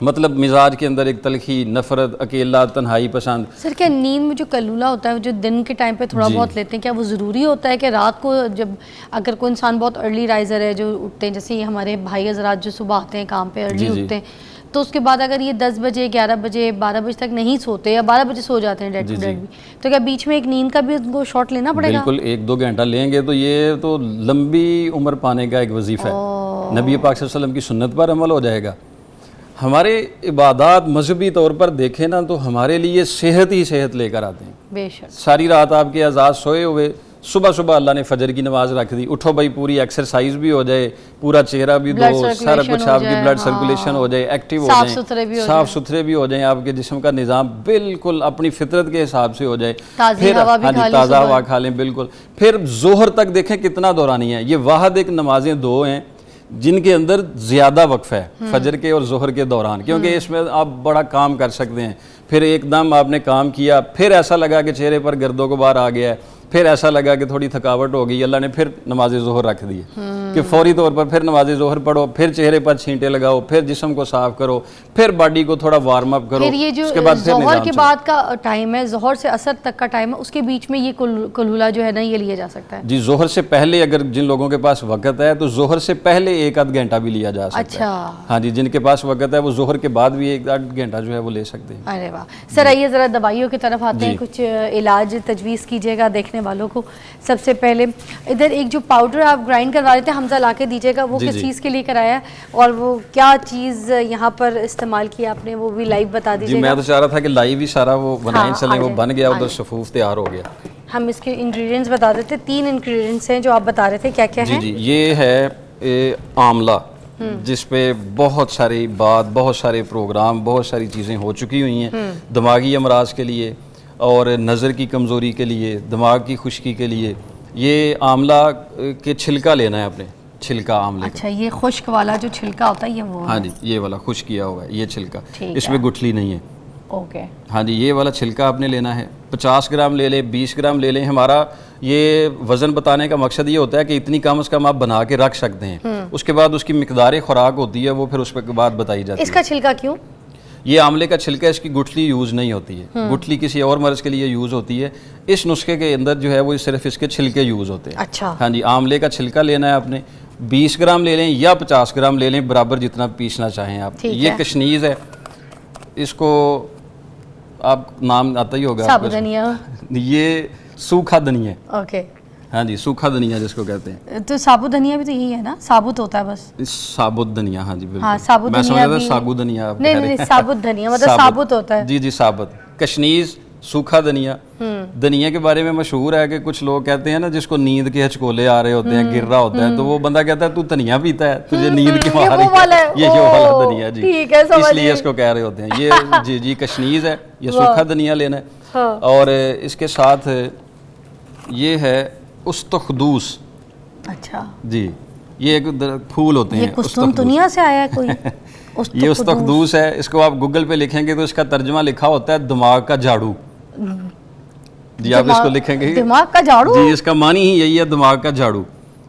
مطلب مزاج کے اندر ایک تلخی, نفرت, اکیلا, تنہائی پسند. سر کیا نیند میں جو کلولہ ہوتا ہے جو دن کے ٹائم پہ تھوڑا بہت لیتے ہیں, کیا وہ ضروری ہوتا ہے کہ رات کو جب اگر کوئی انسان بہت ارلی رائزر ہے, جو اٹھتے ہیں, جیسے یہ ہمارے بھائی حضرات جو صبح آتے ہیں کام پہ ارلی اٹھتے ہیں, تو اس کے بعد اگر یہ 10 بجے 11 بجے 12 بجے تک نہیں سوتے یا 12 بجے سو جاتے ہیں ڈیڈ ٹو ڈیڈ بھی, تو کیا بیچ میں ایک نیند کا بھی ان کو شاٹ لینا پڑے گا؟ بالکل, 1-2 گھنٹہ لیں گے تو یہ تو لمبی عمر پانے کا ایک وظیفہ ہے. نبی پاک صلی اللہ علیہ وسلم کی سنت پر عمل ہو جائے گا. ہمارے عبادات مذہبی طور پر دیکھیں نا تو ہمارے لیے صحت ہی صحت لے کر آتے ہیں. بے شک. ساری رات آپ کے اعضاء سوئے ہوئے, صبح صبح اللہ نے فجر کی نماز رکھ دی, اٹھو بھائی پوری ایکسرسائز بھی ہو جائے, پورا چہرہ بھی دھو, سارا کچھ آپ کی بلڈ سرکولیشن ہو جائے, ایکٹیو ہو جائیں, صاف ستھرے بھی ہو جائیں, آپ کے جسم کا نظام بالکل اپنی فطرت کے حساب سے ہو جائے, پھر تازہ ہوا کھا لیں بالکل. پھر ظہر تک دیکھیں کتنا دورانی ہے, یہ واحد ایک نمازیں دو ہیں جن کے اندر زیادہ وقفہ ہے, فجر کے اور ظہر کے دوران, کیونکہ اس میں آپ بڑا کام کر سکتے ہیں. پھر ایک دم آپ نے کام کیا, پھر ایسا لگا کہ چہرے پر گرد و غبار آ گیا ہے, پھر ایسا لگا کہ تھوڑی تھکاوٹ ہو گئی, اللہ نے پھر نماز ظہر رکھ دی کہ فوری طور پر پھر نماز ظہر پڑھو, پھر چہرے پر چھینٹے لگاؤ, پھر جسم کو صاف کرو, پھر باڈی کو تھوڑا وارم اپ کرو. پھر یہ جو ظہر کے بعد کا ٹائم ہے, ظہر سے عصر تک کا ٹائم ہے, اس کے بیچ میں یہ کلولہ جو ہے نا یہ لیا جا سکتا ہے؟ جی ظہر سے پہلے اگر جن لوگوں کے پاس وقت ہے تو ظہر سے پہلے 1 آدھ گھنٹہ بھی لیا جا سکتا ہے. ہاں جی, جن کے پاس وقت ہے وہ ظہر کے بعد بھی 1 آدھ گھنٹہ جو ہے وہ لے سکتے ہیں. ارے واہ. سر آئیے ذرا دوائیوں کی طرف آتے ہیں, کچھ علاج تجویز کیجیے گا دیکھنے والوں کو. سب سے پہلے ادھر ایک جو پاؤڈر آپ گرائنڈ کروا رہے تھے, حمزہ لا کے دیجیے گا, وہ کس چیز کے لیے کرایا ہے اور وہ کیا چیز یہاں پر استعمال کیا آپ نے, وہ بھی لائیو بتا دیجیے گا. جی میں تو چاہ رہا تھا کہ لائیو ہی سارا وہ بنائیں چلیں, وہ بن گیا, ادھر صفوف تیار ہو گیا. ہم اس کے انگریڈینٹس بتا دیتے, 3 انگریڈینٹس ہیں جو آپ بتا رہے تھے, کیا کیا ہیں؟ جی یہ ہے آملہ, جس پہ بہت ساری بہت سارے پروگرام, بہت ساری چیزیں ہو چکی ہوئی ہیں دماغی امراض کے لیے اور نظر کی کمزوری کے لیے, دماغ کی خشکی کے لیے. یہ آملہ کے چھلکا لینا ہے اپنے, چھلکا آملے کا. اچھا یہ خشک والا جو چھلکا ہوتا ہے یہ وہ؟ ہاں جی یہ والا خشک کیا ہوا ہے یہ چھلکا, اس میں گٹھلی نہیں ہے. اوکے. ہاں جی یہ والا چھلکا آپ نے لینا ہے. 50 گرام لے لیں, 20 گرام لے لیں. ہمارا یہ وزن بتانے کا مقصد یہ ہوتا ہے کہ اتنی کم از کم آپ بنا کے رکھ سکتے ہیں, اس کے بعد اس کی مقدار خوراک ہوتی ہے وہ پھر اس کے بعد بتائی جاتی ہے. اس کا چھلکا کیوں؟ یہ آملے کا چھلکا, اس کی گٹھلی یوز نہیں ہوتی ہے, گٹھلی کسی اور مرض کے لیے یوز ہوتی ہے. اس نسخے کے اندر جو ہے وہ صرف اس کے چھلکے یوز ہوتے ہیں. اچھا. ہاں جی آملے کا چھلکا لینا ہے آپ نے, 20 گرام لے لیں یا 50 گرام لے لیں, برابر جتنا پیسنا چاہیں آپ. یہ کشنیز ہے, اس کو آپ نام آتا ہی ہوگا, ثابت دھنیا. یہ سوکھا دھنیا ہے. اوکے. ہاں جی سوکھا دھنیا جس کو کہتے ہیں. تو ثابت دھنیا بھی تو یہی ہے نا, ثابت ہوتا ہے بس. ثابت دھنیا, ہاں جی بالکل. ہاں ثابت میں دھنیا سمجھا تھا ساگو دھنیا. نہیں ثابت دھنیا مطلب ثابت ہوتا ہے. جی جی ثابت. کشنیز, سوکھا دھنیا. دھنیا کے بارے میں مشہور ہے کہ کچھ لوگ کہتے ہیں نا جس کو نیند کے ہچکولے آ رہے ہوتے ہیں, گر رہا ہوتا ہے, تو وہ بندہ کہتا ہے تو دھنیا پیتا ہے, تجھے نیند کیوں آ رہی ہے, یہ والا دھنیا. جی اس لیے اس کو کہہ رہے ہوتے ہیں. یہ جی جی کشنیز ہے, یہ سوکھا دھنیا لینا ہے. اور اس کے ساتھ یہ ہے استخدوس. اچھا جی یہ ایک پھول ہوتے ہیں. یہ کستون دنیا سے آیا ہے کوئی؟ یہ استخدوس ہے, اس کو آپ گوگل پہ لکھیں گے تو اس کا ترجمہ لکھا ہوتا ہے دماغ کا جھاڑو. جی آپ اس کو لکھیں گے دماغ کا جھاڑو. جی اس کا معنی ہی یہی ہے دماغ کا جھاڑو,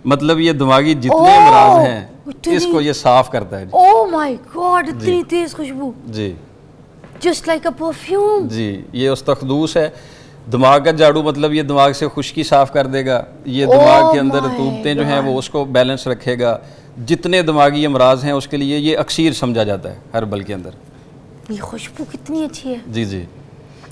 مطلب یہ دماغی جتنے امراض ہیں اس کو یہ صاف کرتا ہے. اوہ مائی گاڈ اتنی تیز خوشبو. جی جسٹ لائک اے پرفیوم. جی یہ استخدوس ہے, دماغ کا جھاڑو, مطلب یہ دماغ سے خشکی صاف کر دے گا, یہ دماغ کے اندر رطوبتیں جو ہیں وہ اس کو بیلنس رکھے گا. جتنے دماغی امراض ہیں اس کے لیے یہ اکسیر سمجھا جاتا ہے ہربل کے اندر. یہ خوشبو کتنی اچھی ہے. جی جی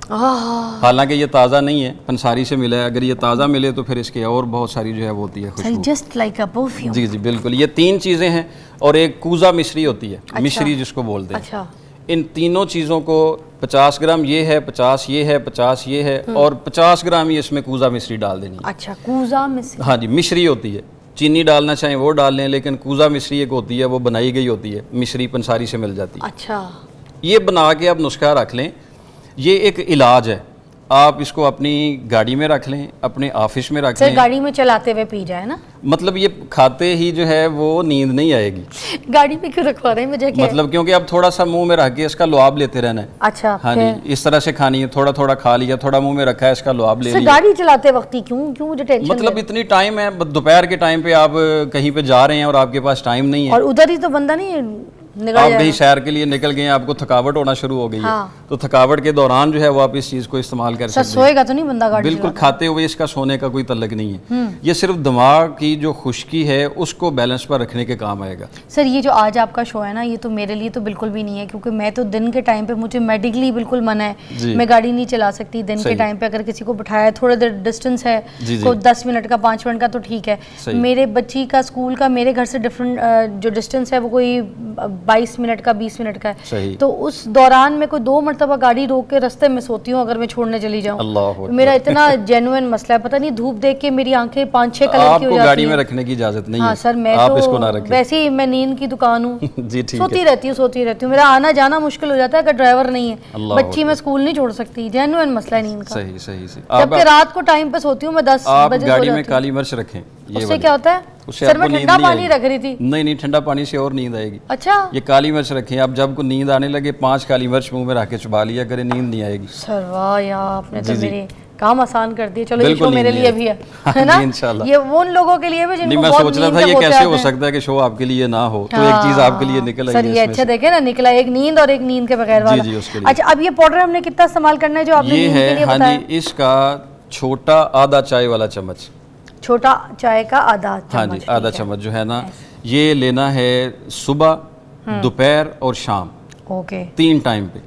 حالانکہ یہ تازہ نہیں ہے, پنساری سے ملا ہے. اگر یہ تازہ ملے تو پھر اس کے اور بہت ساری جو ہے وہ ہوتی ہے خوشبو. Just like a perfume. جی جی بالکل. یہ 3 چیزیں ہیں اور ایک کوزا مشری ہوتی ہے, مشری جس کو بولتے ہیں. اچھا. ان تینوں چیزوں کو 50 گرام یہ ہے, 50 یہ ہے, 50 یہ ہے, اور 50 گرام ہی اس میں کوزا مشری ڈال دینی ہے. اچھا کوزا مشری. ہاں جی مشری ہوتی ہے, چینی ڈالنا چاہیں وہ ڈال لیں, لیکن کوزا مشری ایک ہوتی ہے وہ بنائی گئی ہوتی ہے, مشری پنساری سے مل جاتی ہے. اچھا. یہ بنا کے آپ نسخہ رکھ لیں, یہ ایک علاج ہے. آپ اس کو اپنی گاڑی میں رکھ لیں, اپنے آفس میں رکھ لیں. سر گاڑی میں چلاتے ہوئے پی جائے نا, مطلب یہ کھاتے ہی جو ہے وہ نیند نہیں آئے گی. گاڑی میں کیوں رکھوا رہے ہیں مجھے کیا مطلب کیونکہ اب تھوڑا سا منہ میں رکھ کے اس کا لعاب لیتے رہنا ہے. اچھا ہاں جی اس طرح سے کھانی ہے, تھوڑا تھوڑا کھا لیا, تھوڑا منہ میں رکھا ہے, اس کا لعاب لے لیا. گاڑی چلاتے وقت ہی کیوں مجھے ٹینشن؟ مطلب اتنی ٹائم ہے, دوپہر کے ٹائم پہ آپ کہیں پہ جا رہے ہیں اور آپ کے پاس ٹائم نہیں ہے, اور ادھر ہی تو بندہ نہیں آپ کہیں سیر کے لیے نکل گئے ہیں, آپ کو تھکاوٹ ہونا شروع ہو گئی ہے, تو تھکاوٹ کے دوران جو ہے وہ آپ اس چیز کو استعمال کر سکتے ہیں. سوئے گا تو نہیں بندہ گاڑی؟ بالکل کھاتے ہوئے اس کا سونے کا کوئی تعلق نہیں ہے. یہ صرف دماغ کی جو خشکی ہے اس کو بیلنس پر رکھنے کے کام آئے گا. سر یہ جو آج آپ کا شو ہے نا, یہ تو میرے لیے تو بالکل بھی نہیں ہے, کیونکہ میں تو دن کے ٹائم پہ مجھے میڈیکلی بالکل منع ہے, میں گاڑی نہیں چلا سکتی دن کے ٹائم پہ. اگر کسی کو بٹھایا تھوڑا دیر ڈسٹینس ہے, کوئی 10 منٹ کا 5 منٹ کا تو ٹھیک ہے. میرے بچی کا اسکول کا میرے گھر سے ڈفرینٹ جو ڈسٹینس ہے وہ کوئی 22 منٹ کا 20 منٹ کا ہے, صحیح. تو اس دوران میں کوئی 2 مرتبہ گاڑی روک کے رستے میں سوتی ہوں اگر میں چھوڑنے چلی جاؤں. اللہ میرا اتنا جینوئن مسئلہ ہے, پتہ نہیں دھوپ دیکھ کے میری آنکھیں 5-6 کلر آپ کی ہو کو جاتی گاڑی ہیں. میں رکھنے کی اجازت نہیں ہاں ہے سر, میں آپ اس کو نہ تو رکھیں. ویسے ہی میں نیند کی دکان ہوں, جی ٹھیک سوتی ہے. رہتی ہوں, میرا آنا جانا مشکل ہو جاتا ہے اگر ڈرائیور نہیں ہے. اللہ بچی میں اسکول نہیں چھوڑ سکتی, جینوئن مسئلہ ہے نیند کا. صحیح صحیح صحیح. جبکہ رات کو ٹائم پہ سوتی ہوں میں 10 آپ بجے سو گاڑی میں جاتی ہوں. کالی مرچ رکھیں, اس سے کیا ہوتا ہے سر؟ میں ٹھنڈا پانی رکھ رہی تھی. نہیں ٹھنڈا پانی سے اور نیند آئے گی. اچھا یہ کالی مرچ رکھیں, آپ جب کو نیند آنے لگے 5 کالی مرچ منہ میں رکھ کے چبا لیا کریں, نیند نہیں آئے گی. سر واہ یا آپ نے تو میرے کام آسان کر دیے. چلو یہ بالکل شو میرے لیے بھی ہے نا, انشاءاللہ. یہ ان لوگوں کے لیے بھی جن نہیں کو میں بہت سوچ رہا نیند تھا کے یہ بہت کیسے ہو آتے ہیں. سکتا ہے کہ شو آپ کے لیے نہ ہو, تو ایک چیز آپ کے لیے نکل سر آئی یہ ہے اچھا دیکھیں نا, نکلا ایک نیند اور ایک نیند کے بغیر والا. جی اس کے لیے. اچھا اب یہ پاؤڈر ہم نے کتنا استعمال کرنا ہے جو آپ نے یہ نیند کے لیے ہے ہاں بتایا؟ جی, اس کا چھوٹا آدھا چائے والا چمچ. چھوٹا چائے کا آدھا چمچ. ہاں جی آدھا چمچ جو ہے نا, یہ لینا ہے صبح, دوپہر اور شام, اوکے 3 ٹائم پہ.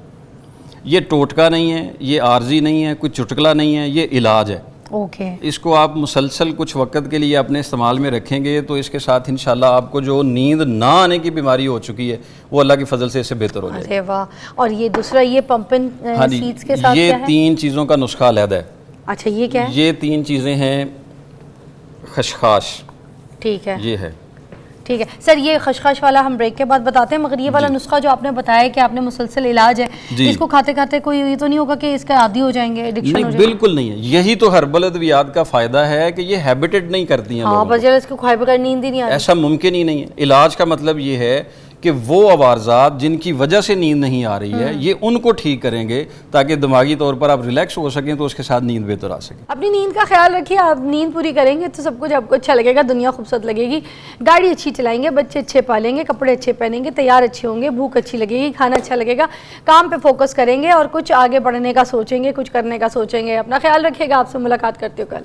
یہ ٹوٹکا نہیں ہے, یہ عارضی نہیں ہے, کوئی چٹکلا نہیں ہے, یہ علاج ہے. اوکے. اس کو آپ مسلسل کچھ وقت کے لیے اپنے استعمال میں رکھیں گے تو اس کے ساتھ انشاءاللہ آپ کو جو نیند نہ آنے کی بیماری ہو چکی ہے وہ اللہ کی فضل سے اس سے بہتر ہو جائے. ارے واہ. اور یہ دوسرا یہ پمپن ہاں جی, سیڈز کے ساتھ یہ کیا ہے؟ 3 چیزوں کا نسخہ علیحدہ ہے. اچھا یہ کیا ہے؟ یہ 3 چیزیں ہیں. خشخاش, ٹھیک ہے یہ ہے. ٹھیک ہے سر, یہ خشخاش والا ہم بریک کے بعد بتاتے ہیں, مگر یہ والا نسخہ جو آپ نے بتایا کہ آپ نے مسلسل علاج ہے, اس کو کھاتے کھاتے کوئی یہ تو نہیں ہوگا کہ اس کا عادی ہو جائیں گے, ایڈکشن ہو نہیں جائے گا؟ بالکل نہیں ہے. یہی تو ہربل ادویات کا فائدہ ہے کہ یہ ہیبیٹڈ نہیں کرتی ہیں ہاں لوگوں کو. بس اس کو کھائے بغیر نیند ہی نہیں آتی. ایسا ممکن ہی نہیں ہے. علاج کا مطلب یہ ہے کہ وہ عوارضات جن کی وجہ سے نیند نہیں آ رہی ہے یہ ان کو ٹھیک کریں گے تاکہ دماغی طور پر آپ ریلیکس ہو سکیں تو اس کے ساتھ نیند بہتر آ سکے. اپنی نیند کا خیال رکھیے, آپ نیند پوری کریں گے تو سب کچھ آپ کو اچھا لگے گا, دنیا خوبصورت لگے گی, گاڑی اچھی چلائیں گے, بچے اچھے پالیں گے, کپڑے اچھے پہنیں گے, تیار اچھے ہوں گے, بھوک اچھی لگے گی, کھانا اچھا لگے گا, کام پہ فوکس کریں گے اور کچھ آگے بڑھنے کا سوچیں گے, کچھ کرنے کا سوچیں گے. اپنا خیال رکھیے گا, آپ سے ملاقات کرتے ہو کل.